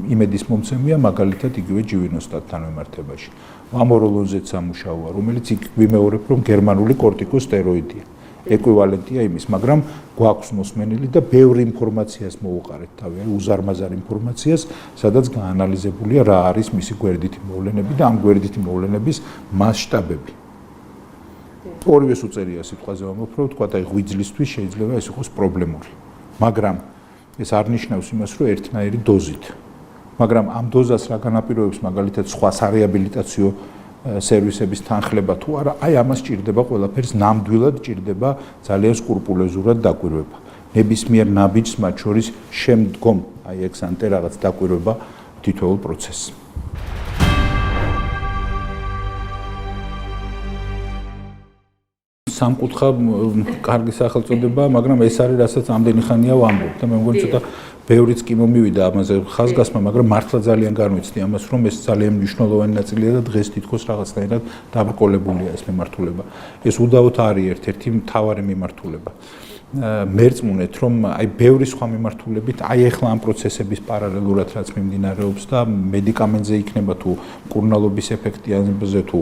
იმედის მომცემია მაგალითად იგივე ჯივინოსტატთან მიმართებაში. ამოროლონზეც ამუშაოა, რომელიც იქ ვიმეორებ, რომ გერმანული კორტიკოსტეროიდია. ეკვივალენტია იმის, მაგრამ გვაქვს მოსმენილი და ბევრი ინფორმაციას მოუყარეთ თავი, უზარმაზარ ინფორმაციას, სადაც გაანალიზებულია რა არის მისი გვერდითი მოვლენები და ამ გვერდითი მოვლენების მასშტაბები. ორივეს უწერია სიტყვაზე ვამბობ, რომ თქვა და ღვიძლისთვის შეიძლება ეს იყოს პრობლემური. მაგრამ ეს არ ნიშნავს იმას, რომ ერთნაირი დოზით. მაგრამ ამ დოზას რა განაპირობებს მაგალითად სხვა სარეაბილიტაციო სერვისების თანხლება თუ არა, აი ამას ჭირდება ყველაფერს ნამდვილად ჭირდება ძალიან სკრუპულოზურად დაკვირვება. ნებისმიერ ნაბიჯს მათ შორის შემდგომ აი ექს-ანტე რაღაც დაკვირვება თითოეულ პროცესს. სამკუთხა კარგი სახელწოდება, მაგრამ ეს არის რასაც ამდენი ხანია ვამბობ და მე მგონი ცოტა ბევრიც კი მომივიდა ამაზე ხაზგასმა, მაგრამ მართლა ძალიან განვიცდი ამას, რომ ეს ძალიან მნიშვნელოვანი ნაწილია და დღეს თითქოს რაღაცნაირად დაბრკოლებულია ეს მიმართულება. ეს უდავოდ არის ერთ-ერთი მთავარი მიმართულება. მერწმუნეთ, რომ აი ბევრი სხვა მიმართულებით, აი ახლა ამ პროცესების პარალელურად რაც მიმდინარეობს და მედიკამენტზე იქნება თუ მკურნალობის ეფექტიანობაზე თუ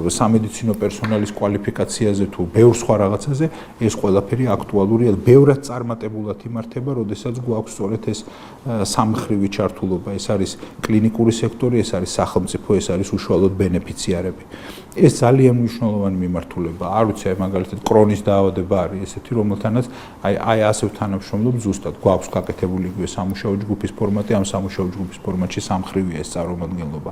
სამედიცინო პერსონალის კვალიფიკაციაზე თუ ბევრ სხვა რაღაცაზე, ეს ყველაფერი აქტუალურია, ბევრად წარმატებულად იმართება, როდესაც გვაქვს სწორედ ეს სამმხრივი ჩართულობა, ეს არის კლინიკური სექტორი, ეს არის სახელმწიფო, ეს არის უშუალოდ ბენეფიციარები. ეს ძალიან მნიშვნელოვანი მიმართულება. არ ვიცი, აი მაგალითად კრონის დაავადება არის ესეთი, რომელთანაც აი ასე ვთანამშრომლობ ზუსტად. გვაქვს გაკეთებული იგივე სამუშაო ჯგუფის ფორმატი, ამ სამუშაო ჯგუფის ფორმატში სამმხრივია ეს წარმომადგენლობა.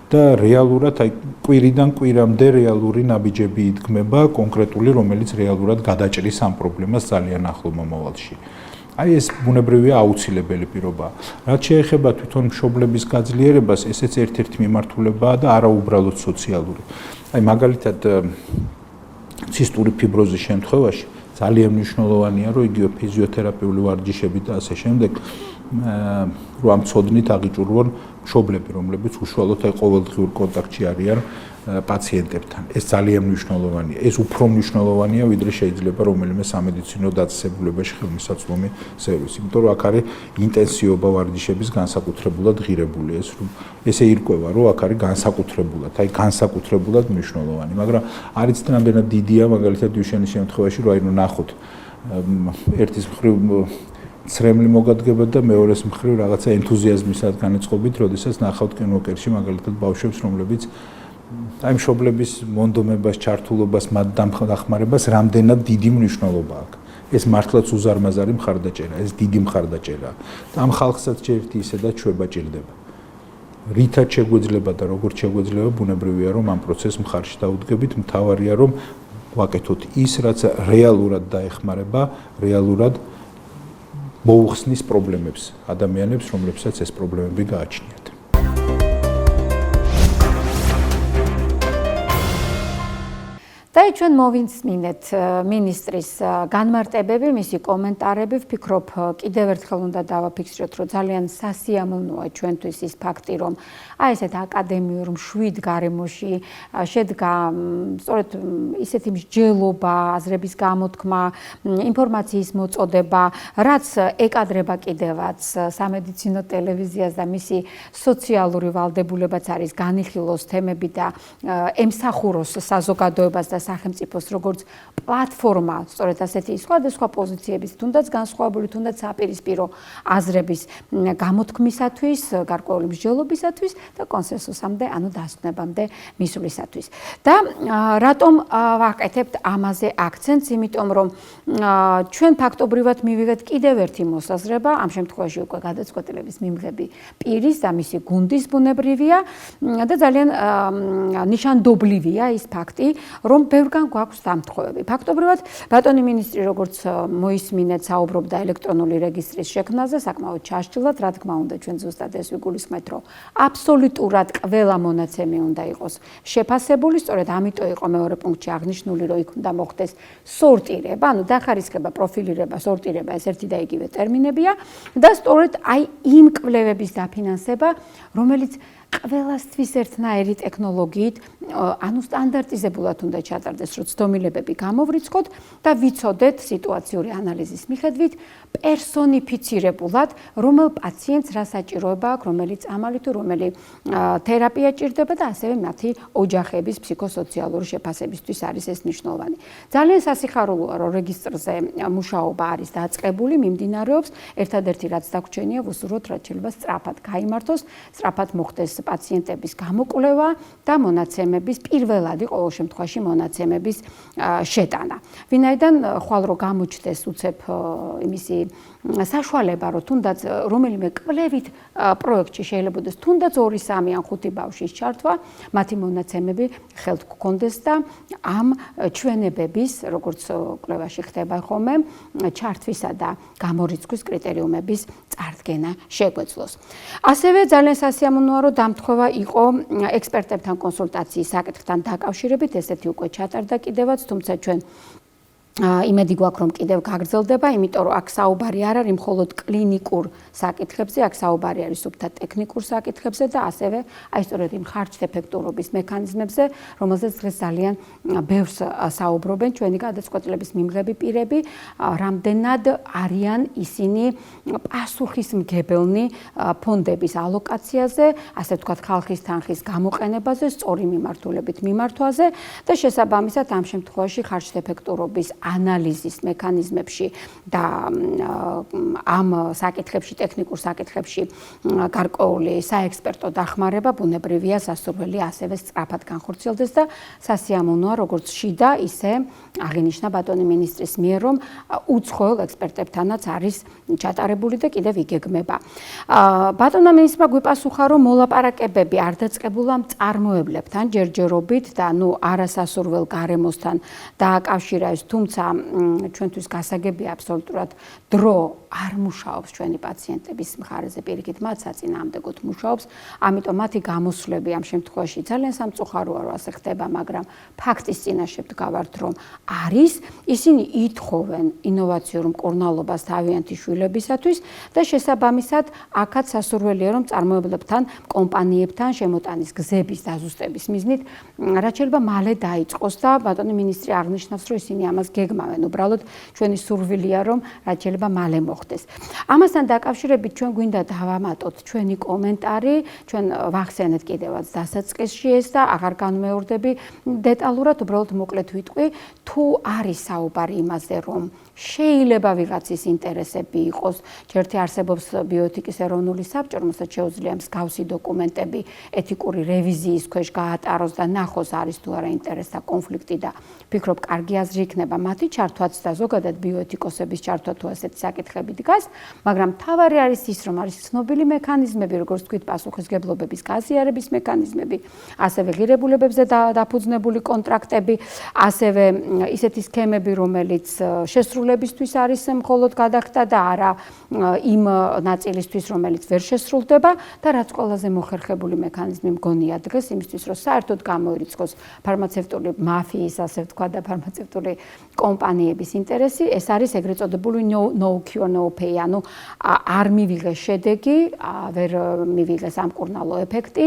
და რეალურად აი კვირიდან კვირამდე რეალური ნაბიჯები იდგმება, კონკრეტული, რომელიც რეალურად გადაჭრის ამ პრობლემას ძალიან ახლო მომავალში. აი ეს ბუნებრივია აუცილებელი პირობაა. რაც შეეხება თვითონ მშობლების გაძლიერებას, ესეც ერთ-ერთი მიმართულებაა და არა უბრალოდ სოციალური. აი მაგალითად ცისტური ფიბროზის შემთხვევაში ძალიან მნიშვნელოვანია, რომ იგივე ფიზიოთერაპიული ვარჯიშები და ასე შემდეგ რომ ამ ცოდნით აღიჭურვონ მშობლები, რომლებიც უშუალოდ აი ყოველდღიურ კონტაქტში არიან პაციენტებთან. ეს ძალიან მნიშვნელოვანია. ეს უფრო მნიშვნელოვანია, ვიდრე შეიძლება რომელიმე სამედიცინო დაწესებულებაში ხელმისაწვდომი სერვისი. იმიტომ რომ აქ არის ინტენსივობა ვარჯიშების განსაკუთრებულად ღირებული. ესე ირკვევა, რომ აქ არის განსაკუთრებულად, აი განსაკუთრებულად მნიშვნელოვანი. მაგრამ არის რამდენად დიდია, მაგალითად დუშენის შემთხვევაში, რომ აი ნახოთ ერთის მხრივ ცრემლი მოგადგება და მეორეს მხრივ რაღაცა ენთუზიაზმისად განეწყობით, როდესაც ნახავთ კინოკერში მაგალითად ბავშვებს, რომლებიც აი მშობლების მონდომებას, ჩართულობას, მათ დახმარებას რამდენად დიდი მნიშვნელობა აქვს. ეს მართლაც უზარმაზარი მხარდაჭერა, ეს დიდი მხარდაჭერაა. და ამ ხალხსაც ერთი ისედაც ჩვება ჭირდება. რითაც შეგვეძლება და როგორც შეგვეძლება, ბუნებრივია, რომ ამ პროცესს მხარში დაუდგებით, მთავარია, რომ ვაკეთოთ ის, რაც რეალურად დაეხმარება, რეალურად მოუხსნის პრობლემებს, ადამიანებს, რომლებსაც ეს პრობლემები გააჩნიათ. და ჩვენ მოვისმინეთ მინისტრის განმარტებები, მისი კომენტარები, ვფიქრობ, კიდევ ერთხელ უნდა დავაფიქსიროთ, რომ ძალიან სასიამოვნოა ჩვენთვის ის ფაქტი, რომ აი ესეთ აკადემიურ მშვიდ გარემოში შედგა სწორედ ისეთი მსჯელობა, აზრების გამოთქმა, ინფორმაციის მოწოდება, რაც ეკადრება კიდევაც სამედიცინო ტელევიზიას და მისი სოციალური ვალდებულებაც არის განიხილოს თემები და ემსახუროს საზოგადოებას და სახელმწიფოს როგორც პლატფორმა, სწორედ ასეთი სხვადასხვა პოზიციების, თუნდაც განსხვავებული, თუნდაც საპირისპირო აზრების გამოთქმისათვის, გარკვეული მსჯელობისათვის და კონსენსუსამდე, ანუ დასკვნებამდე მისვლისათვის. და რატომ ვაკეთებთ ამაზე აქცენტს, იმიტომ რომ ჩვენ ფაქტობრივად მივიღეთ კიდევ ერთი მოსაზრება, ამ შემთხვევაში უკვე გადაწყვეტილების მიმღები პირის და მისი გუნდის ბუნებრივია და ძალიან ნიშანდობლივია ის ფაქტი, რომ ბევრგან გვაქვს დამთხოვები. ფაქტობრივად, ბატონი მინისტრი, როგორც მოისმინეთ, საუბრობდა ელექტრონული რეგისტრის შექმნაზე, საკმაოდ ჩასჭილად, რა თქმა უნდა, ჩვენ ზუსტად ეს ვიგულისხმეთ, რომ აბსოლუტურად ყველა მონაცემი უნდა იყოს შეფასებული, სწორედ ამიტომ იყო მეორე პუნქტში აღნიშნული, რომ იქ უნდა მოხდეს სორტირება, ანუ დახარისხება, პროფილირება, სორტირება, ეს ერთი და იგივე ტერმინებია და სწორედ აი იმ კვლევების დაფინანსება, რომელიც ყველასთვის ერთნაირი ტექნოლოგიით, ანუ სტანდარტიზებულად უნდა ჩატარდეს, რომ ცდომილებები გამოვრიცხოთ და ვიცოდეთ სიტუაციური ანალიზის მიხედვით პერსონიფიცირებულად, რომელ პაციენტს რა საჭიროება აქვს, რომელი წამალი თუ რომელი თერაპია ჭირდება და ასევე მათი ოჯახების ფსიქოსოციალური შეფასებისთვის არის ეს მნიშვნელოვანი. ძალიან სასიხარულოა, რომ რეგისტრზე მუშაობა არის დაწყებული, მიმდინარეობს, ერთადერთი რაც დაგვრჩენია, ვუსურვოთ, რაც შეიძლება სწრაფად გაიმართოს, სწრაფად მოხდეს პაციენტების გამოკვლევა და მონაცემების პირველადი ყოველ შემთხვევაში მონაცემების შეტანა. ვინაიდან ხვალ რო გამოჩნდეს უცებ იმისი საშუალება, რომ თუნდაც რომელიმე კვლევით პროექტში შეიძლება იყოს თუნდაც 2-3 ან 5 ბავშვის ჩართვა, მათი მონაცემები ხელთ გქონდეს და ამ ჩვენებების, როგორც კვლევაში ხდება ხოლმე, ჩართვისა და გამორიცხვის კრიტერიუმების წარდგენა შეგვეძლოს. ასევე ძალიან სასიამოვნოა, რომ დამთხოვა იყო ექსპერტებთან კონსულტაციის საკითხთან დაკავშირებით, ესეთი უკვე ჩატარდა კიდევაც, თუმცა ჩვენ იმედი გვაქვს, რომ კიდევ გაგრძელდება, იმიტომ რომ აქ საუბარი არ არის მხოლოდ კლინიკურ საკითხებზე, აქ საუბარი არის სუფთა ტექნიკურ საკითხებზე და ასევე აი სწორედ იმ ხარჯ-ეფექტურობის მექანიზმებზე, რომელზეც დღეს ძალიან ბევრს საუბრობენ ჩვენი გადაწყვეტილების მიმღები პირები, რამდენად არიან ისინი პასუხისმგებელნი ფონდების ალოკაციაზე, ასე ვთქვათ, ხალხის თანხის გამოყენებაზე, სწორი მიმართულებით მიმართვაზე და შესაბამისად ამ შემთხვევაში ხარჯ-ეფექტურობის ანალიზის მექანიზმებში და ამ საკითხებში, ტექნიკურ საკითხებში გარკვეული საექსპერტო დახმარება ბუნებრივია სასურველი ასევე სწრაფად განხორციელდეს და სასიამოვნოა როგორც შიდა, ისე აღინიშნა ბატონი მინისტრის მიერ, რომ უცხოელ ექსპერტებთანაც არის ჩატარებული და კიდევ იგეგმება. ბატონმა მინისტრმა გვიპასუხა, რომ მოლაპარაკებები არ დაწყებულა მწარმოებლებთან ჯერჯერობით და არასასურველ გარემოსთან დააკავშირა ეს, თუმცა ჩვენთვის გასაგებია აბსოლუტურად დრო არ მუშაობს ჩვენი პაციენტების მხარეზე, პირიქით მათ საწინააღმდეგოდ მუშაობს, ამიტომ მათი გამოსვლები ამ შემთხვევაში ძალიან სამწუხაროა, რომ ასე ხდება, მაგრამ ფაქტის წინაშე ვდგავართ, რომ არის, ისინი ითხოვენ ინოვაციურ მკურნალობას თავიანთი შვილებისათვის და შესაბამისად აქაც სასურველია, რომ მწარმოებლებთან, კომპანიებთან შემოტანის გზების დაზუსტების მიზნით რაც შეიძლება მალე დაიწყოს და ბატონი მინისტრი აღნიშნავს, რომ ისინი ამას გეგმავენ. უბრალოდ ჩვენი სურვილია, რომ რაც შეიძლება მალე მოხდეს. ამასთან დაკავშირებით ჩვენ გვინდა დავამატოთ ჩვენი კომენტარი, ჩვენ ვახსენეთ კიდევაც დასაწყისში ეს და აღარ განმეორდები დეტალურად, უბრალოდ მოკლედ ვიტყვი, თუ არის საუბარი იმაზე, რომ შეიძლება ვიღაცის ინტერესები იყოს, ჯერთი არსებობს ბიოეთიკის ეროვნული საბჭო, რომელსაც შეუძლია მსგავსი დოკუმენტები ეთიკური რევიზიის ქვეშ გაატაროს და ნახოს არის თუ არა ინტერესთა კონფლიქტი და ფიქრობ, კარგი აზრი იქნება მათი ჩართვაც და ზოგადად ბიოეთიკოსების ჩართვა თუ ასეთი საკითხები დგას, მაგრამ მთავარი არის ის, რომ არის ცნობილი მექანიზმები, როგორც თქვით, პასუხისმგებლობების გაზიარების მექანიზმები, ასევე ღირებულებებზე დაფუძნებული კონტრაქტები, ასევე ისეთი სქემები, რომელიც შესრულებისთვის არის მხოლოდ გადახდა და არა იმ ნაწილისთვის, რომელიც ვერ შესრულდება და რაც ყველაზე მოხერხებული მექანიზმი მგონია დღეს იმისთვის, რომ საერთოდ გამოირიცხოს ფარმაცევტული მაფიის, ასე ვთქვა და ფარმაცევტული კომპანიების ინტერესი, ეს არის ეგრეთ წოდებული no cure no pay, ანუ არ მივიღეს შედეგი, ვერ მივიღეს ამკურნალო ეფექტი,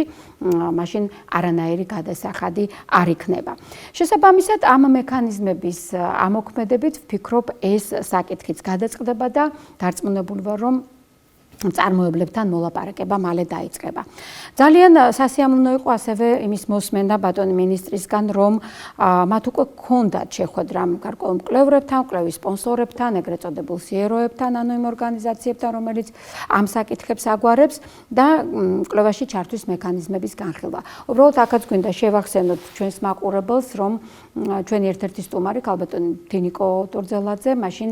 მაშინ არანაირი გადასახადი არ იქნება. შესაბამისად, ამ მექანიზმების ამოქმედებით ვფიქრობ, ეს საკითხიც გადაწყდება და დარწმუნებული ვარ, რომ მწარმოებლებთან მოლაპარაკება მალე დაიწყება. ძალიან სასიამოვნო იყო ასევე იმის მოსმენა ბატონი მინისტრისგან, რომ მათ უკვე ჰქონდათ შეხვედრა გარკვეულ მკვლევრებთან, მკვლევის სპონსორებთან, ეგრეთ წოდებულ სიეროებთან, ანუ იმ ორგანიზაციებთან, რომელიც ამ საკითხებს აგვარებს და მკვლევაში ჩართვის მექანიზმების განხილვა. უბრალოდ აქაც გვინდა შევახსენოთ ჩვენს მაყურებელს, რომ ჩვენი ერთ-ერთი სტუმარი ქალბატონი თინიკო ტურძელაძე მაშინ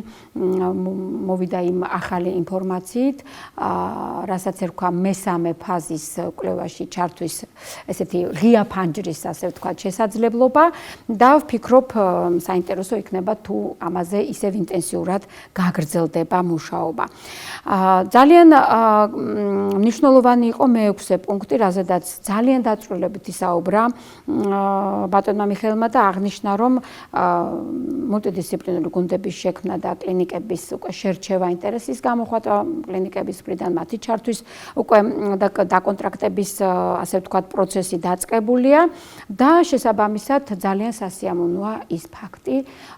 მოვიდა იმ ახალი ინფორმაციით, რასაც ერქვა მესამე ფაზის კვლევაში ჩართვის ესეთი ღია ფანჯრის, ასე ვთქვათ, შესაძლებლობა და ვფიქრობ, საინტერესო იქნება თუ ამაზე ისევ ინტენსიურად გაგრძელდება მუშაობა. ძალიან მნიშვნელოვანი იყო მე-6 პუნქტი, რაზედაც ძალიან დაწვრილებით ისაუბრა ბატონმა მიხეილმა და აღნიშნა, რომ მულტიდისციპლინური გუნდების შექმნა და კლინიკების უკვე შერჩევა ინტერესის გამოხატვა კლინიკების მხრიდან მათი ჩართვის უკვე დაკონტრაქტების, ასე ვთქვათ, პროცესი დაწყებულია და შესაბამისად ძალიან სასიამოვნოა ის ფაქტი,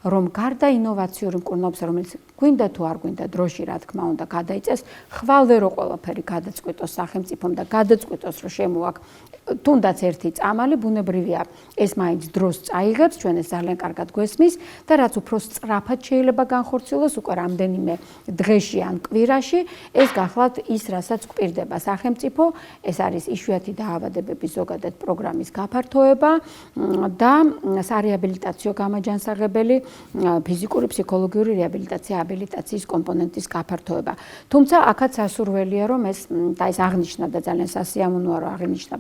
რომ გარდა ინოვაციური მკურნალობის, რომელიც გვინდა თუ არ გვინდა დროში, რა თქმა უნდა, გადაიწეს, ხვალვე რო ყველაფერი გადაწყვიტოს სახელმწიფომ და გადაწყვიტოს, რომ შემოაქვს თუნდაც ერთი წამალი ბუნებრივია ეს მაინც დროს წაიღებს, ჩვენ ეს ძალიან კარგად გვესმის და რაც უფრო სწრაფად შეიძლება განხორციელოს უკვე რამდენიმე დღეში ან კვირაში, ეს გახლავთ ის, რასაც გვპირდება სახელმწიფო, ეს არის იშვიათი დაავადებების ზოგადად პროგრამის გაფართოება და სარეაბილიტაციო გამაჯანსაღებელი ფიზიკური, ფსიქოლოგიური რეაბილიტაცია, აბილიტაციის კომპონენტის გაფართოება. თუმცა აქაც სასურველია, რომ ეს აღნიშნა და ძალიან სასიამოვნოა, რომ აღნიშნა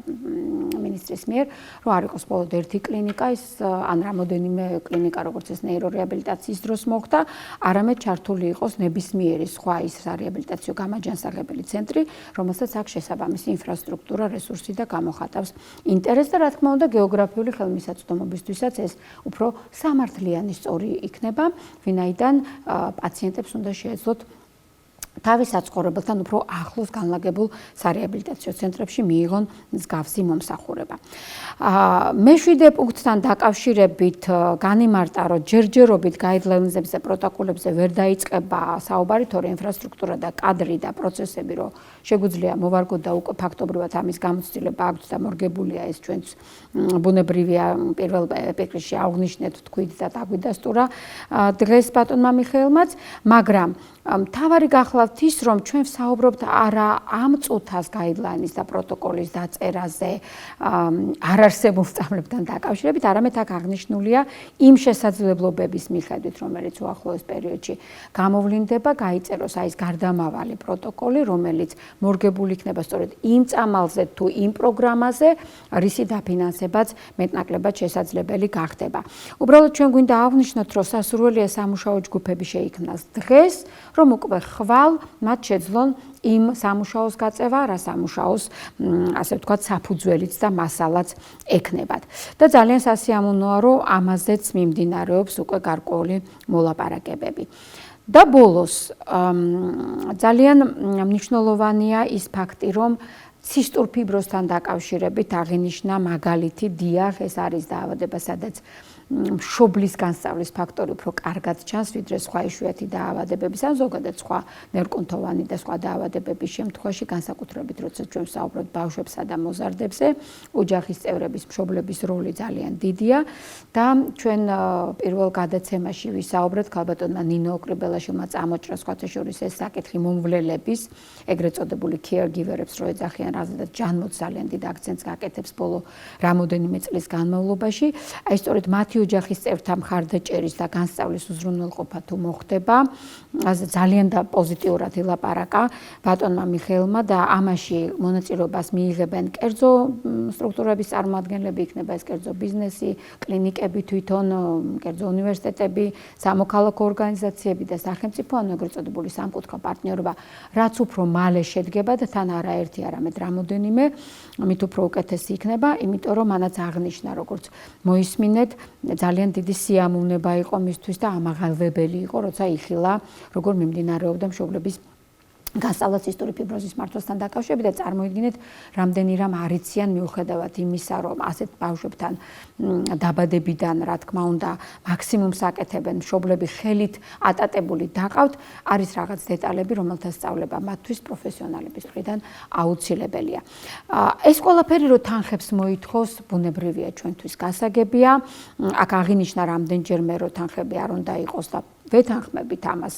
მინისტრის მიერ, რომ არ იყოს მხოლოდ ერთი კლინიკა, ან რამოდენიმე კლინიკა, როგორც ეს ნეირორეაბილიტაციის დროს მოხდა, არამედ ჩართული იყოს ნებისმიერი სხვა ის სარეაბილიტაციო გამაჯანსაღებელი ცენტრი, რომელსაც აქვს შესაბამისი ინფრასტრუქტურა, რესურსი და გამოხატავს ინტერესს და რა თქმა უნდა გეოგრაფიული ხელმისაწვდომობისთვისაც ეს უფრო სამართლიანი სწორი იქნება, ვინაიდან პაციენტებს უნდა შეეძლოთ თავის საცხოვრებელთან უფრო ახლოს განლაგებულ სარეაბილიტაციო ცენტრებში მიიღონ მსგავსი მომსახურება. მეშვიდე პუნქტთან დაკავშირებით განიმარტა, რომ ჯერჯერობით გაიდლაინებზე, პროტოკოლებზე ვერ დაიწყება საუბარი, თორე ინფრასტრუქტურა და კადრი და პროცესები, რომ შეგვიძლია მოვარგოთ და უკვე ფაქტობრივად ამის გამოცდილება აქვთ და მორგებულია ეს ჩვენც ბუნებრივია პირველ ეპიკრისში აღნიშნეთ თქვით და დაგვიდასტურა დღეს ბატონმა მიხეილმაც, მაგრამ მთავარი გახლავთ ის, რომ ჩვენ ვსაუბრობთ არა ამ წუთას გაიდლაინის და პროტოკოლის დაწერაზე, არ არსებულ სწავლებთან დაკავშირებით, არამედ აქ აღნიშნულია იმ შესაძლებლობების მიხედვით, რომელიც უახლოეს პერიოდში გამოვლინდება, გაიწეროს ეს გარდამავალი პროტოკოლი, რომელიც მორგებული იქნება სწორედ იმ წამალზე თუ იმ პროგრამაზე, რისი დაფინანსებაც მეტნაკლებად შესაძლებელი გახდება. უბრალოდ ჩვენ გვინდა აღვნიშნოთ, რომ სასურველია სამუშაო ჯგუფები შეიქმნას დღეს, რომ უკვე ხვალ მათ შეძლონ იმ სამუშაოს გაწევა, რა სამუშაოს, ასე ვთქვათ, საფუძველიც და მასალაც ექნებათ. და ძალიან სასიამოვნოა, რომ ამაზეც მიმდინარეობს უკვე გარკვეული მოლაპარაკებები. და ბოლოს ძალიან მნიშვნელოვანია ის ფაქტი, რომ ცისტურ ფიბროსთან დაკავშირებით აღინიშნა მაგალითი დიახ, ეს არის დაავადება, სადაც მშობლის განსწავლის ფაქტორი უფრო კარგად ჩანს, ვიდრე სხვა იშვიათი დაავადებების, ან ზოგადად სხვა ნერვკუნთოვანი და სხვა დაავადებების შემთხვევაში, განსაკუთრებით, როცა ჩვენ ვსაუბრობთ ბავშვებსა და მოზარდებზე, ოჯახის წევრების მშობლების როლი ძალიან დიდია და ჩვენ პირველ გადაცემაში ვისაუბრეთ ქალბატონმა ნინო ოკრიბელაშვილმა წამოჭრა სხვათა შორის ეს საკითხი მომვლელების, ეგრეთ წოდებული caregiver-ებს რო ეძახიან, რაზედაც ჯანმოც ძალიან დიდ აქცენტს გაკეთებს ბოლო რამოდენიმე წლის განმავლობაში, აი სწორედ მათი ოჯახის წევრთა მხარდაჭერის და განსწავლის უზრუნველყოფა თუ მოხდება, ძალიან და პოზიტიურად ილაპარაკა ბატონმა მიხეილმა და ამაში მონაწილეობას მიიღებენ კერძო სტრუქტურების წარმომადგენლები, იქნება ეს კერძო ბიზნესი, კლინიკები თვითონ, კერძო უნივერსიტეტები, სამოქალაქო ორგანიზაციები და სახელმწიფო, ანუ ეგრეთ წოდებული სამკუთხა პარტნიორობა, რაც უფრო მალე შედგება და თან არაერთი, არამედ რამოდენიმე, მით უფრო უკეთესი იქნება, იმიტომ რომ მანაც აღნიშნა, როგორც მოისმინეთ, ძალიან დიდი სიამოვნება იყო მისთვის და ამაღელვებელი იყო, როცა იხილა, როგორ მიმდინარეობდა მშობლების განსწავლა ცისტური ფიბროზის მართვასთან დაკავშირებით და წარმოიდგინეთ, რამდენი რამ არიციან მიუხედავად იმისა, რომ ასეთ ბავშვებთან დაბადებიდან, რა თქმა უნდა, მაქსიმუმს აკეთებენ, მშობლები ხელით ატატებული დაყავთ, არის რაღაც დეტალები, რომელთა სწავლება მათთვის პროფესიონალების მხრიდან აუცილებელია. ეს ყველაფერი რო თანხებს მოითხოვს, ბუნებრივია ჩვენთვის გასაგებია. აქ აღინიშნა რამდენჯერმე რო თანხები არ უნდა იყოს და ვეთანხმებით ამას,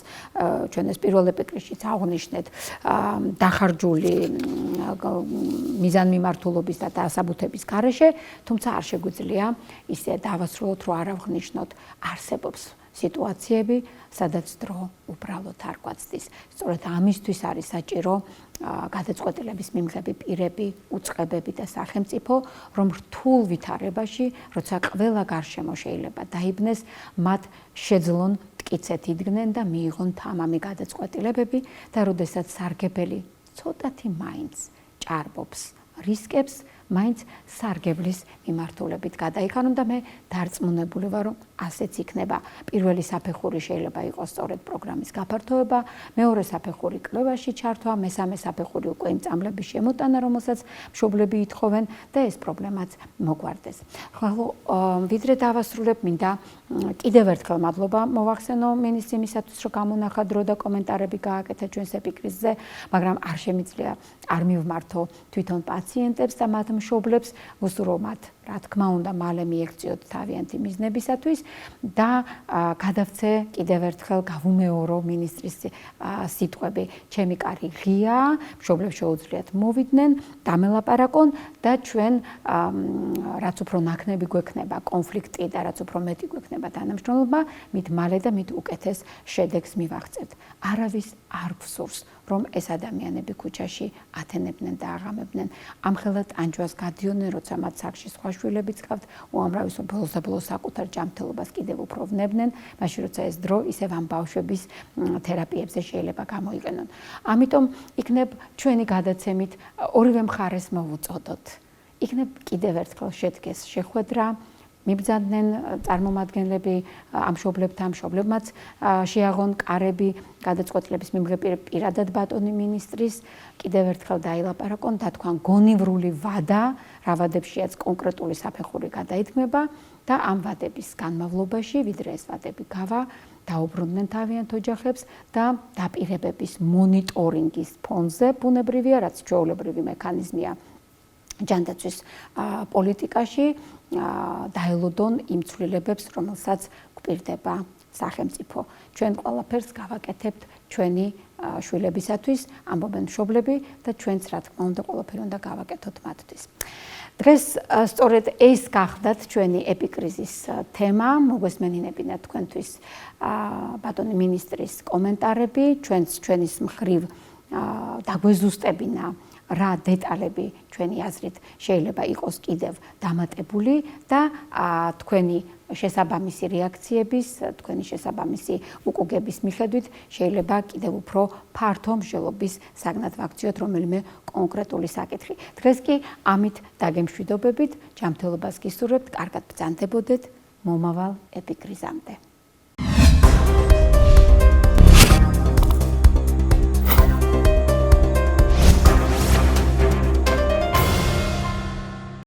ჩვენ ეს პირველ ეპიკრისშიც აღნიშნეთ, დახარჯული მიზანმიმართულობის და დასაბუთების გარეშე, თუმცა არ შეგვიძლია ისე დავასრულოთ, რომ არ აღნიშნოთ, არსებობს სიტუაციები, სადაც დრო უბრალოდ არ გვაცდის. სწორედ ამისთვის არის საჭირო გადაწყვეტილების მიმღები პირები, უწყებები და სახელმწიფო, რომ რთულ ვითარებაში, როცა ყველა გარშემო შეიძლება დაიბნეს, მათ შეძლონ მტკიცედ იდგნენ და მიიღონ თამამი გადაწყვეტილებები და როდესაც სარგებელი ცოტათი მაინც ჭარბობს რისკებს, მაინც სარგებლის მიმართულებით გადაიქანონ და მე დარწმუნებული ვარ, რომ ასეც იქნება. პირველი საფეხური შეიძლება იყოს სწორედ პროგრამის გაფართოება, მეორე საფეხური კვლევაში ჩართვა, მესამე საფეხური უკვე იმ წამლების შემოტანა, რომელსაც მშობლები ითხოვენ და ეს პრობლემაც მოგვარდეს. ხოლო ვიდრე დავასრულებ, მინდა კიდევ ერთხელ მადლობა მოვახსენო მინისტრ იმისათვის, რომ გამონახა დრო და კომენტარები გააკეთა ჩვენს ეპიკრისზე, მაგრამ არ შემიძლია არ მივმართო თვითონ პაციენტებს და მათ მშობლებს უსურვოთ, რა თქმა უნდა, მალე მიექციოთ თავიანთი მიზნებისათვის და გადავცე კიდევ ერთხელ გავუმეორო მინისტრის სიტყვები. ჩემი კარი ღიაა, მშობლებს შეუძლიათ მოვიდნენ, დამელაპარაკონ და ჩვენ რაც უფრო ნაკლები გვექნება კონფლიქტი და რაც უფრო მეტი გვექნება თანამშრომლობა, მით მალე და მით უკეთეს შედეგს მივაღწევთ. არავის არ გვსურს, რომ ეს ადამიანები ქუჩაში ათენებდნენ და აღამებდნენ. ამხელა ტანჯვას გადიოდნენ, როცა მათ სახში სხვა შვილებიც ჰყავთ, უამრავი ბოლოს და ბოლოს საკუთარ ჯანმრთელობას კიდევ უფრო ვნებდნენ, მაშინ როცა ეს დრო ისევ ამ ბავშვების თერაპიებზე შეიძლება გამოიყენონ. ამიტომ იქნებ ჩვენი გადაცემით ორივე მხარეს მოვუწოდოთ. იქნებ კიდევ ერთხელ შედგეს შეხვედრა, მიბრძანდნენ წარმომადგენლები ამ მშობლებთან, მშობლებმაც შეაღონ კარები გადაწყვეტილების მიმღებ პირადად ბატონი მინისტრის, კიდევ ერთხელ დაილაპარაკონ, დათქვან გონივრული ვადა, რა ვადებშიაც კონკრეტული საფეხური გადაითქმება და ამ ვადების განმავლობაში, ვიდრე ეს ვადები გავა, დაუბრუნდნენ თავიანთ ოჯახებს და დაპირებების მონიტორინგის ფონზე, ბუნებრივია, რაც ჩვეულებრივი მექანიზმია ჯანდაცვის პოლიტიკაში, დაელოდონ იმ ცვლილებებს, რომელსაც გვპირდება სახელმწიფო. ჩვენ ყველაფერს გავაკეთებთ ჩვენი შვილებისათვის, ამბობენ მშობლები და ჩვენც რა თქმა უნდა ყველაფერი უნდა გავაკეთოთ მათთვის. დღეს სწორედ ეს გახდათ ჩვენი ეპიკრიზის თემა, მოგვესმენინებინათ თქვენთვის ბატონი მინისტრის კომენტარები, ჩვენის მხრივ დაგვეზუსტებინა რა დეტალები ჩვენი აზრით შეიძლება იყოს კიდევ დამატებული და თქვენი შესაბამისი რეაქციების, თქვენი შესაბამისი უკუგების მიხედვით შეიძლება კიდევ უფრო ფართო მსჯელობის საგნად ვაქციოთ რომელიმე კონკრეტული საკითხი. დღეს კი ამით დაგემშვიდობებით, ჯანმრთელობას გისურვებთ, კარგად ბრძანდებოდეთ მომავალ ეპიკრიზამდე.